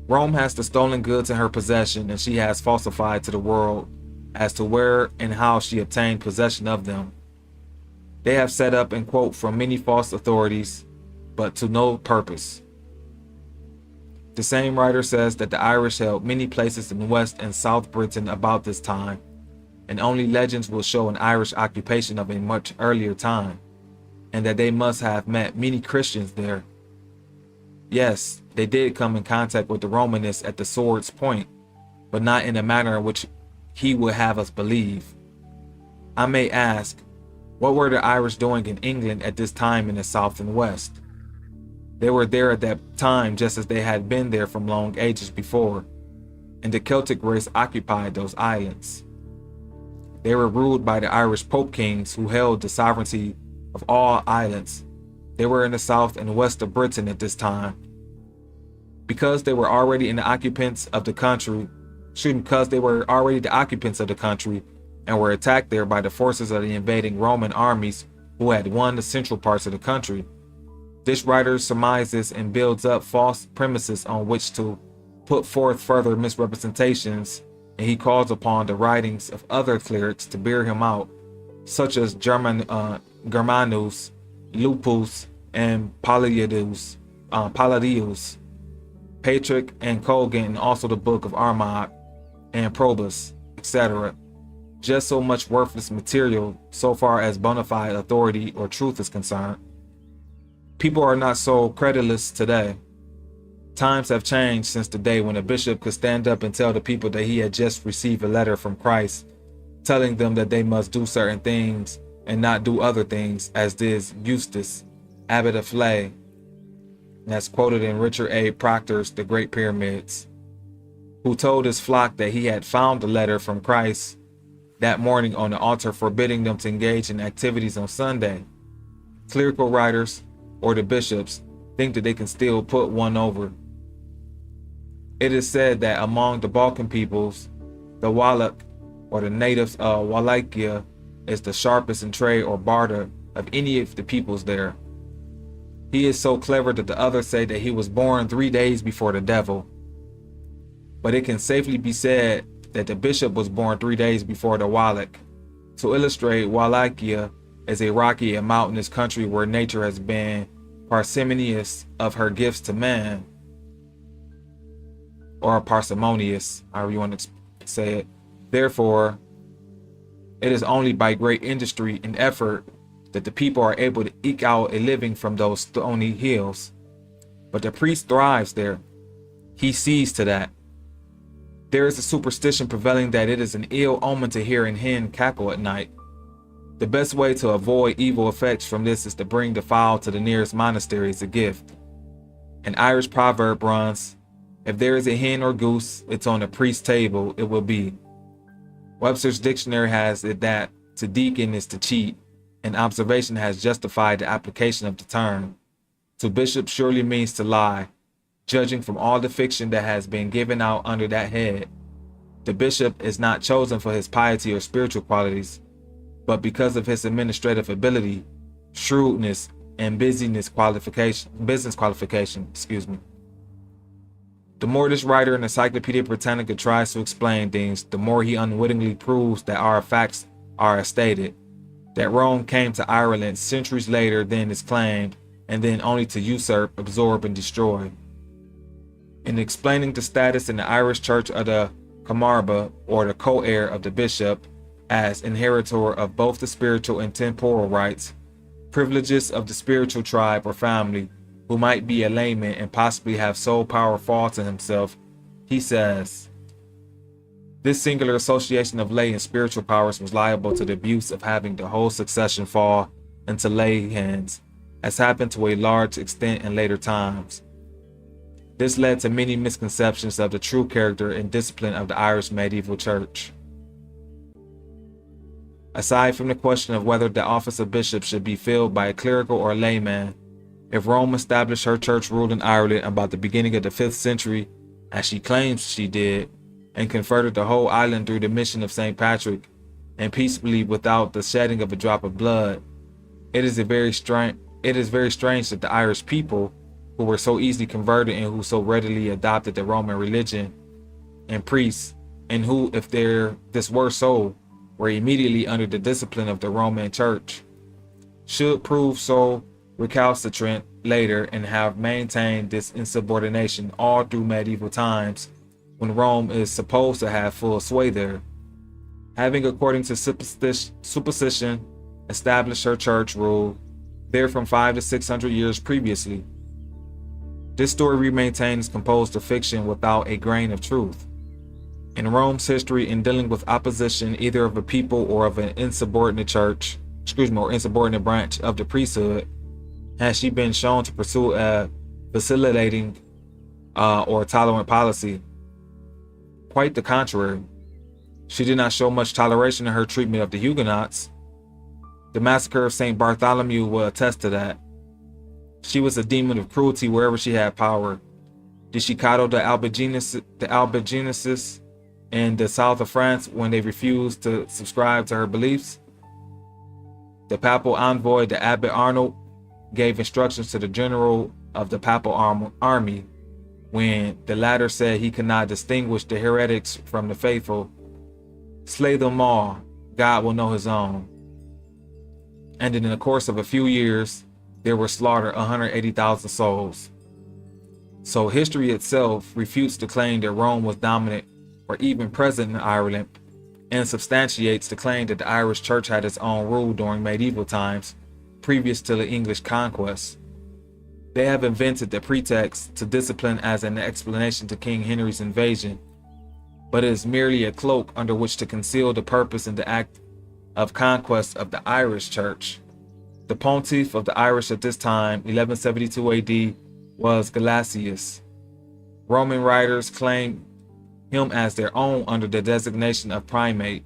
Rome has the stolen goods in her possession, and she has falsified to the world as to where and how she obtained possession of them. They have set up and quote from many false authorities, but to no purpose. The same writer says that the Irish held many places in West and South Britain about this time, and only legends will show an Irish occupation of a much earlier time, and that they must have met many Christians there. Yes, they did come in contact with the Romanists at the sword's point, but not in the manner in which he would have us believe. I may ask, what were the Irish doing in England at this time in the South and West? They were there at that time just as they had been there from long ages before, and the Celtic race occupied those islands. They were ruled by the Irish Pope Kings who held the sovereignty of all islands. They were in the south and west of Britain at this time. Because they were already the occupants of the country and were attacked there by the forces of the invading Roman armies who had won the central parts of the country. This writer surmises and builds up false premises on which to put forth further misrepresentations, and he calls upon the writings of other clerics to bear him out, such as Germanus, Lupus, and Palladius, Patrick and Colgan, and also the Book of Armagh. and probus, etc. Just so much worthless material so far as bona fide authority or truth is concerned. People are not so credulous today. Times have changed since the day when a bishop could stand up and tell the people that he had just received a letter from Christ telling them that they must do certain things and not do other things, as did Eustace, abbot of Flay, and that's quoted in Richard A. Proctor's The Great Pyramids, who told his flock that he had found a letter from Christ that morning on the altar forbidding them to engage in activities on Sunday. Clerical writers, or the bishops, think that they can still put one over. It is said that among the Balkan peoples, the Wallach, or the natives of Wallachia, is the sharpest in trade or barter of any of the peoples there. He is so clever that the others say that he was born 3 days before the devil. But it can safely be said that the bishop was born 3 days before the Wallach. To illustrate, Wallachia is a rocky and mountainous country where nature has been parsimonious of her gifts to man, or parsimonious, however you want to say it. Therefore, it is only by great industry and effort that the people are able to eke out a living from those stony hills. But the priest thrives there. He sees to that. There is a superstition prevailing that it is an ill omen to hear a hen cackle at night. The best way to avoid evil effects from this is to bring the fowl to the nearest monastery as a gift. An Irish proverb runs, "If there is a hen or goose, it's on the priest's table, it will be." Webster's dictionary has it that to deacon is to cheat, and observation has justified the application of the term. To bishop surely means to lie, judging from all the fiction that has been given out under that head. The bishop is not chosen for his piety or spiritual qualities, but because of his administrative ability, shrewdness, and business qualification. The more this writer in Encyclopedia Britannica tries to explain things, the more he unwittingly proves that our facts are as stated, that Rome came to Ireland centuries later than is claimed, and then only to usurp, absorb, and destroy. In explaining the status in the Irish Church of the Camarba, or the co-heir of the bishop, as inheritor of both the spiritual and temporal rights, privileges of the spiritual tribe or family, who might be a layman and possibly have sole power fall to himself, he says, this singular association of lay and spiritual powers was liable to the abuse of having the whole succession fall into lay hands, as happened to a large extent in later times. This led to many misconceptions of the true character and discipline of the Irish medieval church. Aside from the question of whether the office of bishop should be filled by a clerical or a layman, if Rome established her church rule in Ireland about the beginning of the 5th century, as she claims she did, and converted the whole island through the mission of St. Patrick, and peaceably without the shedding of a drop of blood, it is very strange that the Irish people, who were so easily converted and who so readily adopted the Roman religion and priests, and who, if this were so, were immediately under the discipline of the Roman Church, should prove so recalcitrant later and have maintained this insubordination all through medieval times, when Rome is supposed to have full sway there, having, according to superstition, established her church rule there from 500 to 600 years previously. This story we maintain is composed of fiction without a grain of truth. In Rome's history, in dealing with opposition either of a people or of an insubordinate insubordinate branch of the priesthood, has she been shown to pursue a vacillating or tolerant policy? Quite the contrary. She did not show much toleration in her treatment of the Huguenots. The massacre of St. Bartholomew will attest to that. She was a demon of cruelty wherever she had power. Did she coddle the Albigenses in the south of France when they refused to subscribe to her beliefs? The papal envoy, the Abbot Arnold, gave instructions to the general of the papal army when the latter said he could not distinguish the heretics from the faithful. Slay them all, God will know his own. And in the course of a few years, there were slaughtered 180,000 souls. So history itself refutes the claim that Rome was dominant were even present in Ireland, and substantiates the claim that the Irish church had its own rule during medieval times, previous to the English conquest. They have invented the pretext to discipline as an explanation to King Henry's invasion, but it is merely a cloak under which to conceal the purpose in the act of conquest of the Irish church. The pontiff of the Irish at this time, 1172 AD, was Gelasius. Roman writers claim him as their own under the designation of primate,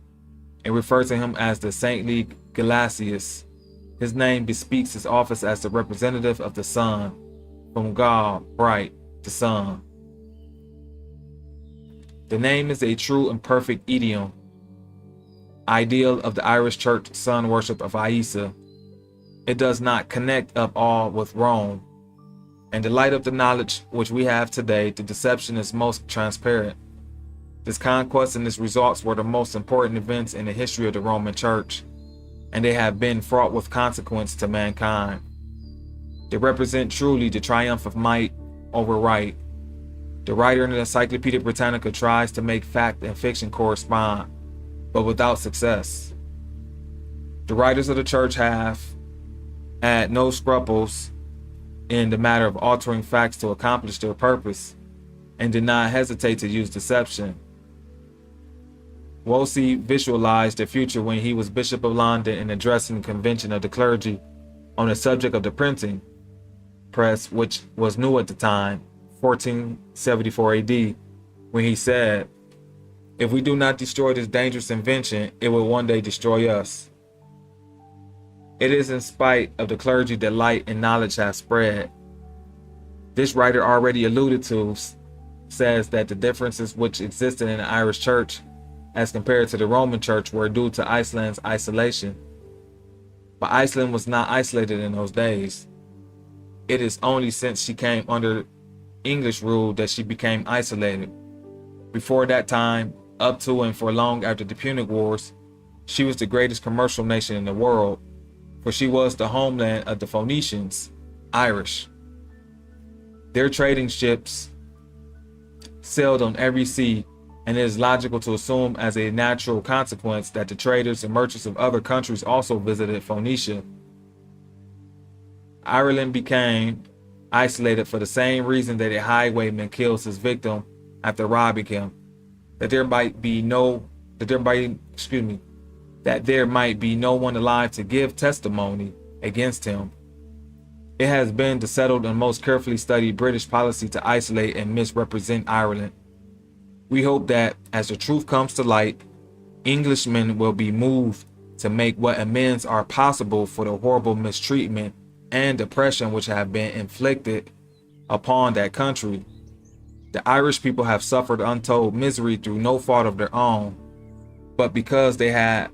and refer to him as the saintly Gelasius. His name bespeaks his office as the representative of the sun, from God, bright, the sun. The name is a true and perfect idiom, ideal of the Irish church sun worship of Isa. It does not connect up all with Rome. In the light of the knowledge which we have today, the deception is most transparent. This conquest and its results were the most important events in the history of the Roman Church, and they have been fraught with consequence to mankind. They represent truly the triumph of might over right. The writer in the Encyclopedia Britannica tries to make fact and fiction correspond, but without success. The writers of the church have had no scruples in the matter of altering facts to accomplish their purpose, and did not hesitate to use deception. Wolsey visualized the future when he was Bishop of London and addressing the convention of the clergy on the subject of the printing press, which was new at the time, 1474 AD, when he said, "If we do not destroy this dangerous invention, it will one day destroy us." It is in spite of the clergy that light and knowledge have spread. This writer already alluded to says that the differences which existed in the Irish church as compared to the Roman church were due to Iceland's isolation. But Iceland was not isolated in those days. It is only since she came under English rule that she became isolated. Before that time, up to and for long after the Punic Wars, she was the greatest commercial nation in the world, for she was the homeland of the Phoenicians, Irish. Their trading ships sailed on every sea, and it is logical to assume as a natural consequence that the traders and merchants of other countries also visited Phoenicia. Ireland became isolated for the same reason that a highwayman kills his victim after robbing him, that there might be no one alive to give testimony against him. It has been the settled and most carefully studied British policy to isolate and misrepresent Ireland. We hope that, as the truth comes to light, Englishmen will be moved to make what amends are possible for the horrible mistreatment and oppression which have been inflicted upon that country. The Irish people have suffered untold misery through no fault of their own, but because they had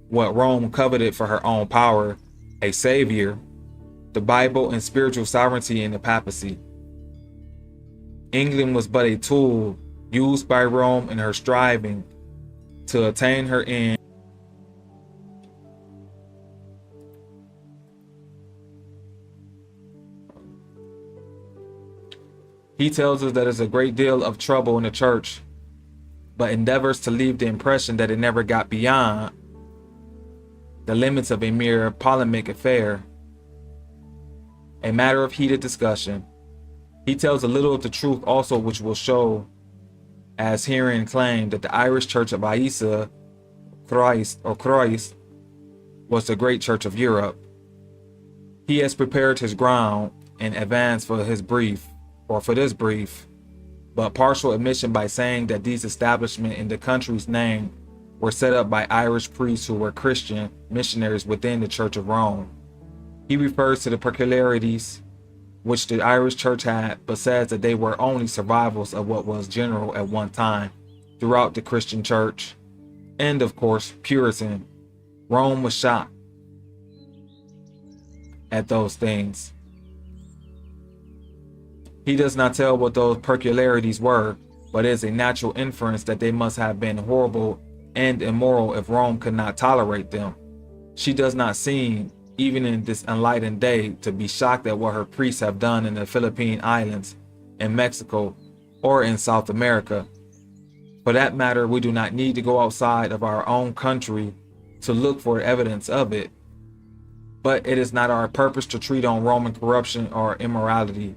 what Rome coveted for her own power, a savior, the Bible, and spiritual sovereignty in the papacy. England was but a tool used by Rome in her striving to attain her end. He tells us that there's a great deal of trouble in the church, but endeavors to leave the impression that it never got beyond the limits of a mere polemic affair, a matter of heated discussion. He tells a little of the truth also, which will show as herein claimed that the Irish Church of Isa Christ was the great church of Europe. He has prepared his ground in advance for this brief, but partial admission by saying that these establishments in the country's name were set up by Irish priests who were Christian missionaries within the Church of Rome. He refers to the peculiarities which the Irish church had, but says that they were only survivals of what was general at one time throughout the Christian church, and of course Puritan. Rome was shocked at those things. He does not tell what those peculiarities were, but it is a natural inference that they must have been horrible and immoral if Rome could not tolerate them. She does not seem, even in this enlightened day, to be shocked at what her priests have done in the Philippine Islands, in Mexico, or in South America. For that matter, we do not need to go outside of our own country to look for evidence of it. But it is not our purpose to treat on Roman corruption or immorality.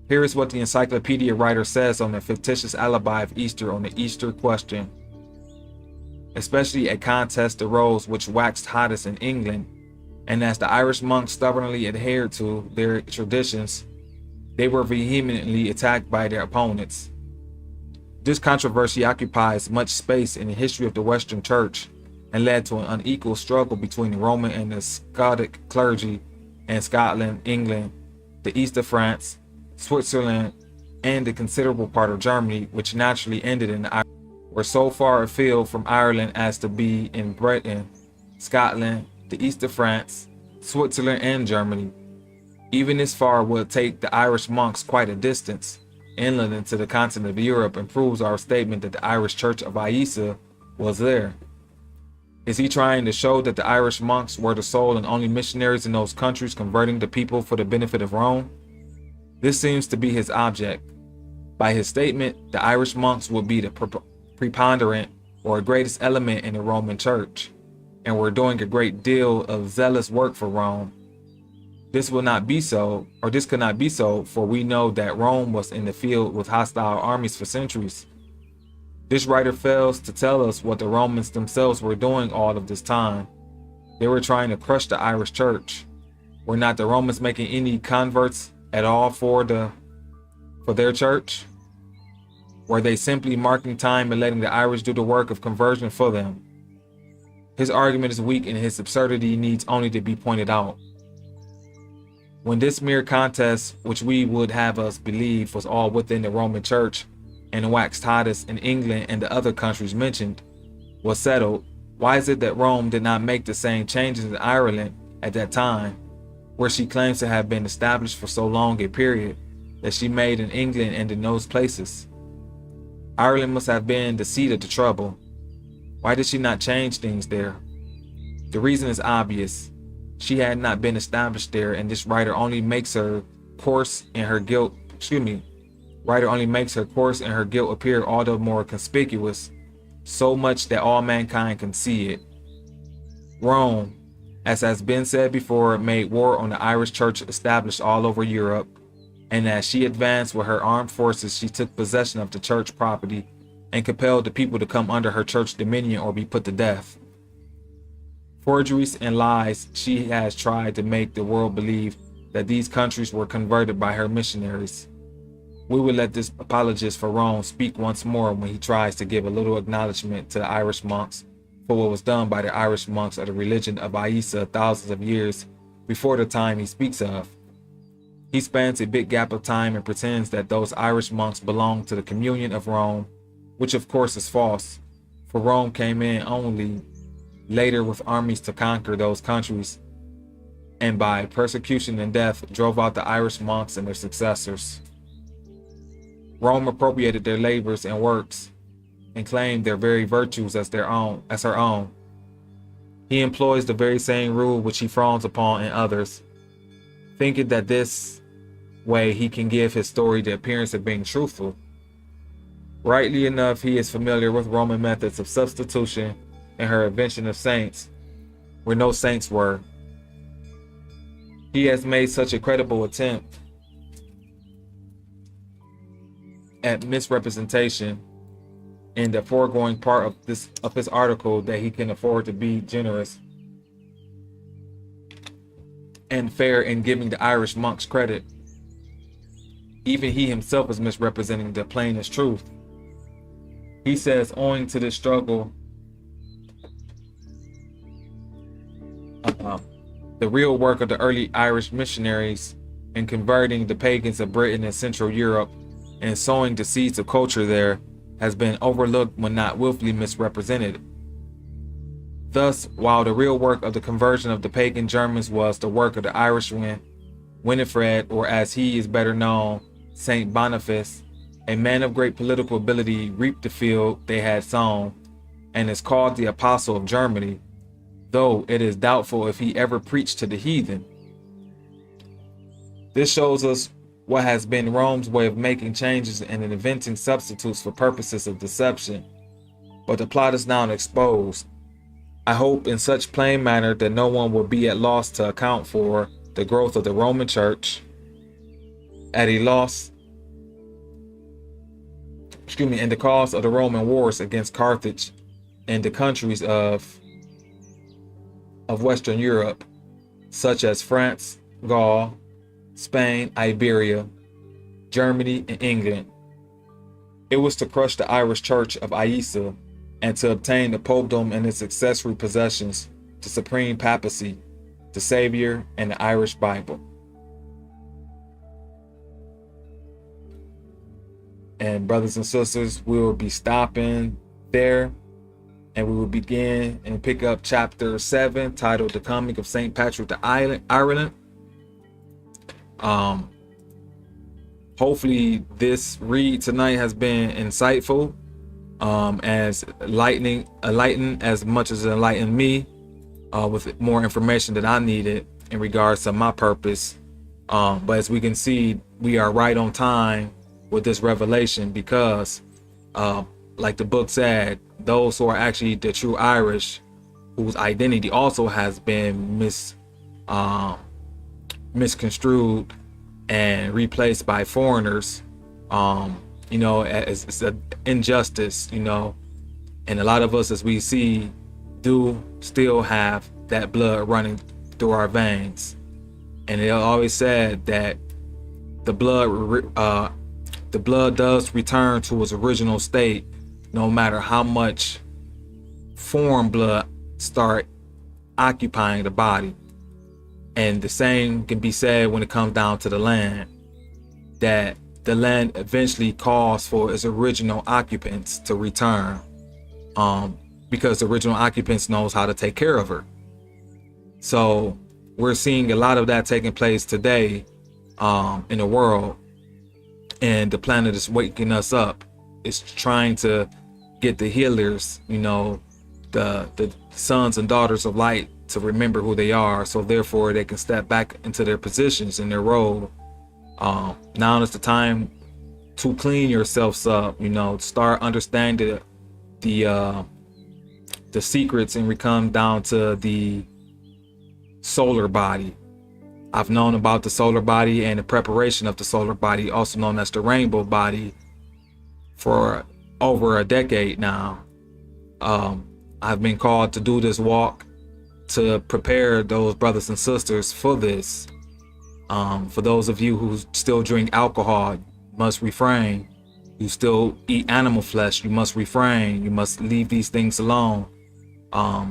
Here is what the encyclopedia writer says on the fictitious alibi of Easter on the Easter question. Especially a contest arose which waxed hottest in England, and as the Irish monks stubbornly adhered to their traditions, they were vehemently attacked by their opponents. This controversy occupies much space in the history of the Western Church and led to an unequal struggle between the Roman and the Scotic clergy in Scotland, England, the east of France, Switzerland, and a considerable part of Germany, which naturally ended in Ireland, were so far afield from Ireland as to be in Britain, Scotland, the east of France, Switzerland, and Germany. Even this far would take the Irish monks quite a distance inland into the continent of Europe, and proves our statement that the Irish Church of Aissa was there. Is he trying to show that the Irish monks were the sole and only missionaries in those countries converting the people for the benefit of Rome? This seems to be his object. By his statement, the Irish monks would be the preponderant or greatest element in the Roman Church, and were doing a great deal of zealous work for Rome. This will not be so, or this could not be so, for we know that Rome was in the field with hostile armies for centuries. This writer fails to tell us what the Romans themselves were doing all of this time. They were trying to crush the Irish Church. Were not the Romans making any converts at all for their church? Were they simply marking time and letting the Irish do the work of conversion for them? His argument is weak and his absurdity needs only to be pointed out. When this mere contest, which we would have us believe was all within the Roman Church and waxed hottest in England and the other countries mentioned, was settled, why is it that Rome did not make the same changes in Ireland at that time, where she claims to have been established for so long a period, that she made in England and in those places? Ireland must have been the seat of the trouble. Why did she not change things there? The reason is obvious. She had not been established there, and this writer only makes her course and her guilt, writer only makes her course and her guilt appear all the more conspicuous, so much that all mankind can see it. Rome, as has been said before, made war on the Irish Church established all over Europe, and as she advanced with her armed forces, she took possession of the church property and compelled the people to come under her church dominion or be put to death. Forgeries and lies she has tried to make the world believe that these countries were converted by her missionaries. We will let this apologist for Rome speak once more when he tries to give a little acknowledgement to the Irish monks for what was done by the Irish monks of the religion of Aissa thousands of years before the time he speaks of. He spans a big gap of time and pretends that those Irish monks belong to the communion of Rome, which of course is false, for Rome came in only later with armies to conquer those countries, and by persecution and death drove out the Irish monks and their successors. Rome appropriated their labors and works and claimed their very virtues as her own. He employs the very same rule which he frowns upon in others, thinking that this way he can give his story the appearance of being truthful. Rightly enough, he is familiar with Roman methods of substitution and her invention of saints, where no saints were. He has made such a credible attempt at misrepresentation in the foregoing part of his article that he can afford to be generous and fair in giving the Irish monks credit. Even he himself is misrepresenting the plainest truth. He says, owing to this struggle, the real work of the early Irish missionaries in converting the pagans of Britain and Central Europe and sowing the seeds of culture there has been overlooked when not willfully misrepresented. Thus, while the real work of the conversion of the pagan Germans was the work of the Irishman, Winifred, or as he is better known, Saint Boniface, a man of great political ability, reaped the field they had sown, and is called the Apostle of Germany, though it is doubtful if he ever preached to the heathen. This shows us what has been Rome's way of making changes and inventing substitutes for purposes of deception. But the plot is now exposed. I hope in such plain manner that no one will be at loss to account for the growth of the Roman Church, at a loss, in the cause of the Roman wars against Carthage and the countries of Western Europe, such as France, Gaul, Spain, Iberia, Germany, and England. It was to crush the Irish Church of Aisa and to obtain the popedom and its accessory possessions, the supreme papacy, the Savior, and the Irish Bible. And brothers and sisters, we will be stopping there, and we will begin and pick up chapter 7, titled "The Coming of St. Patrick to Ireland." Hopefully this read tonight has been insightful, as enlightening as much as it enlightened me, with more information that I needed in regards to my purpose. But as we can see, we are right on time with this revelation, because like the book said, those who are actually the true Irish, whose identity also has been misconstrued and replaced by foreigners, it's an injustice, and a lot of us, as we see, do still have that blood running through our veins. And it always said that the blood does return to its original state, no matter how much foreign blood start occupying the body. And the same can be said when it comes down to the land, that the land eventually calls for its original occupants to return, because the original occupants knows how to take care of her. So we're seeing a lot of that taking place today in the world, and the planet is waking us up. It's trying to get the healers, the sons and daughters of light, to remember who they are, so therefore they can step back into their positions in their role. Now is the time to clean yourselves up, start understanding the secrets, and we come down to the solar body. I've known about the solar body and the preparation of the solar body, also known as the rainbow body, for over a decade now. I've been called to do this walk to prepare those brothers and sisters for this. For those of you who still drink alcohol, you must refrain. You still eat animal flesh, you must refrain. You must leave these things alone.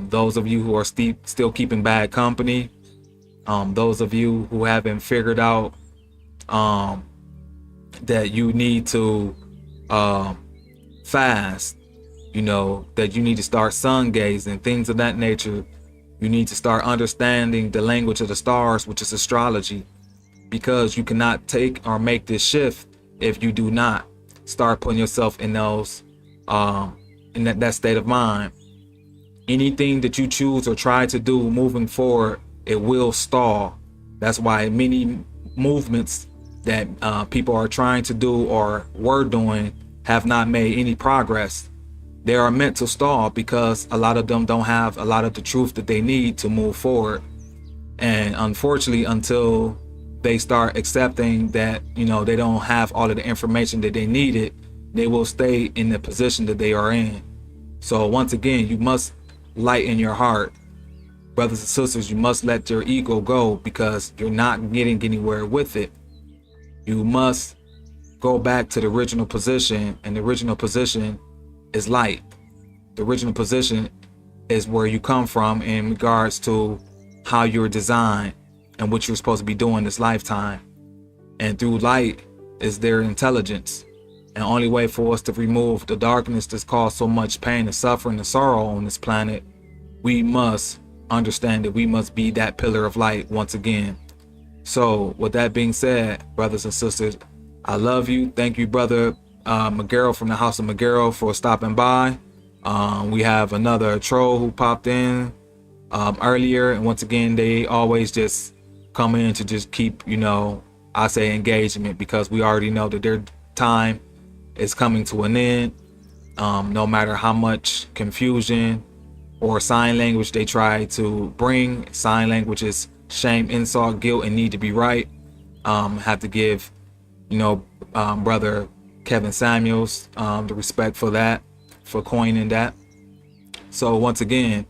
Those of you who are still keeping bad company, those of you who haven't figured out that you need to fast, that you need to start sun gazing, things of that nature. You need to start understanding the language of the stars, which is astrology, because you cannot take or make this shift if you do not start putting yourself in those in that state of mind. Anything that you choose or try to do moving forward, it will stall. That's why many movements that people are trying to do or were doing have not made any progress. They are meant to stall because a lot of them don't have a lot of the truth that they need to move forward. And unfortunately, until they start accepting that, they don't have all of the information that they needed, they will stay in the position that they are in. So once again, you must lighten your heart. Brothers and sisters, you must let your ego go, because you're not getting anywhere with it. You must go back to the original position, and the original position is light. The original position is where you come from in regards to how you're designed and what you're supposed to be doing this lifetime. And through light is their intelligence. And the only way for us to remove the darkness that's caused so much pain and suffering and sorrow on this planet, we must understand that we must be that pillar of light once again. So with that being said, brothers and sisters, I love you. Thank you, brother McGarrell from the House of McGarrell, for stopping by. We have another troll who popped in earlier, and once again, they always just come in to just keep I say engagement, because we already know that their time is coming to an end. No matter how much confusion or sign language they try to bring, sign language is shame, insult, guilt, and need to be right. Have to give, brother Kevin Samuels the respect for that, for coining that. So once again,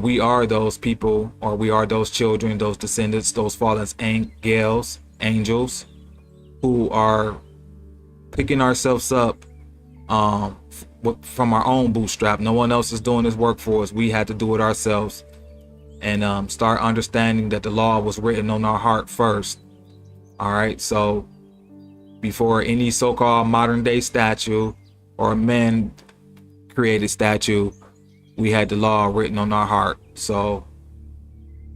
we are those people, or we are those children, those descendants, those fallen angels who are picking ourselves up from our own bootstrap. No one else is doing this work for us. We had to do it ourselves, and start understanding that the law was written on our heart first. All right, so before any so-called modern day statue or man created statue, we had the law written on our heart. So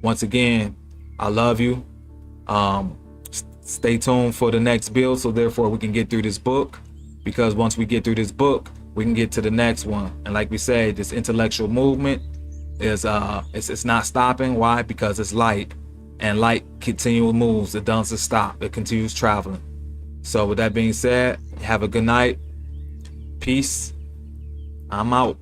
once again, I love you. Stay tuned for the next build, so therefore we can get through this book, because once we get through this book, we can get to the next one. And like we say, this intellectual movement is it's not stopping. Why? Because it's light, and light continually moves. It doesn't stop. It continues traveling. So with that being said, have a good night. Peace. I'm out.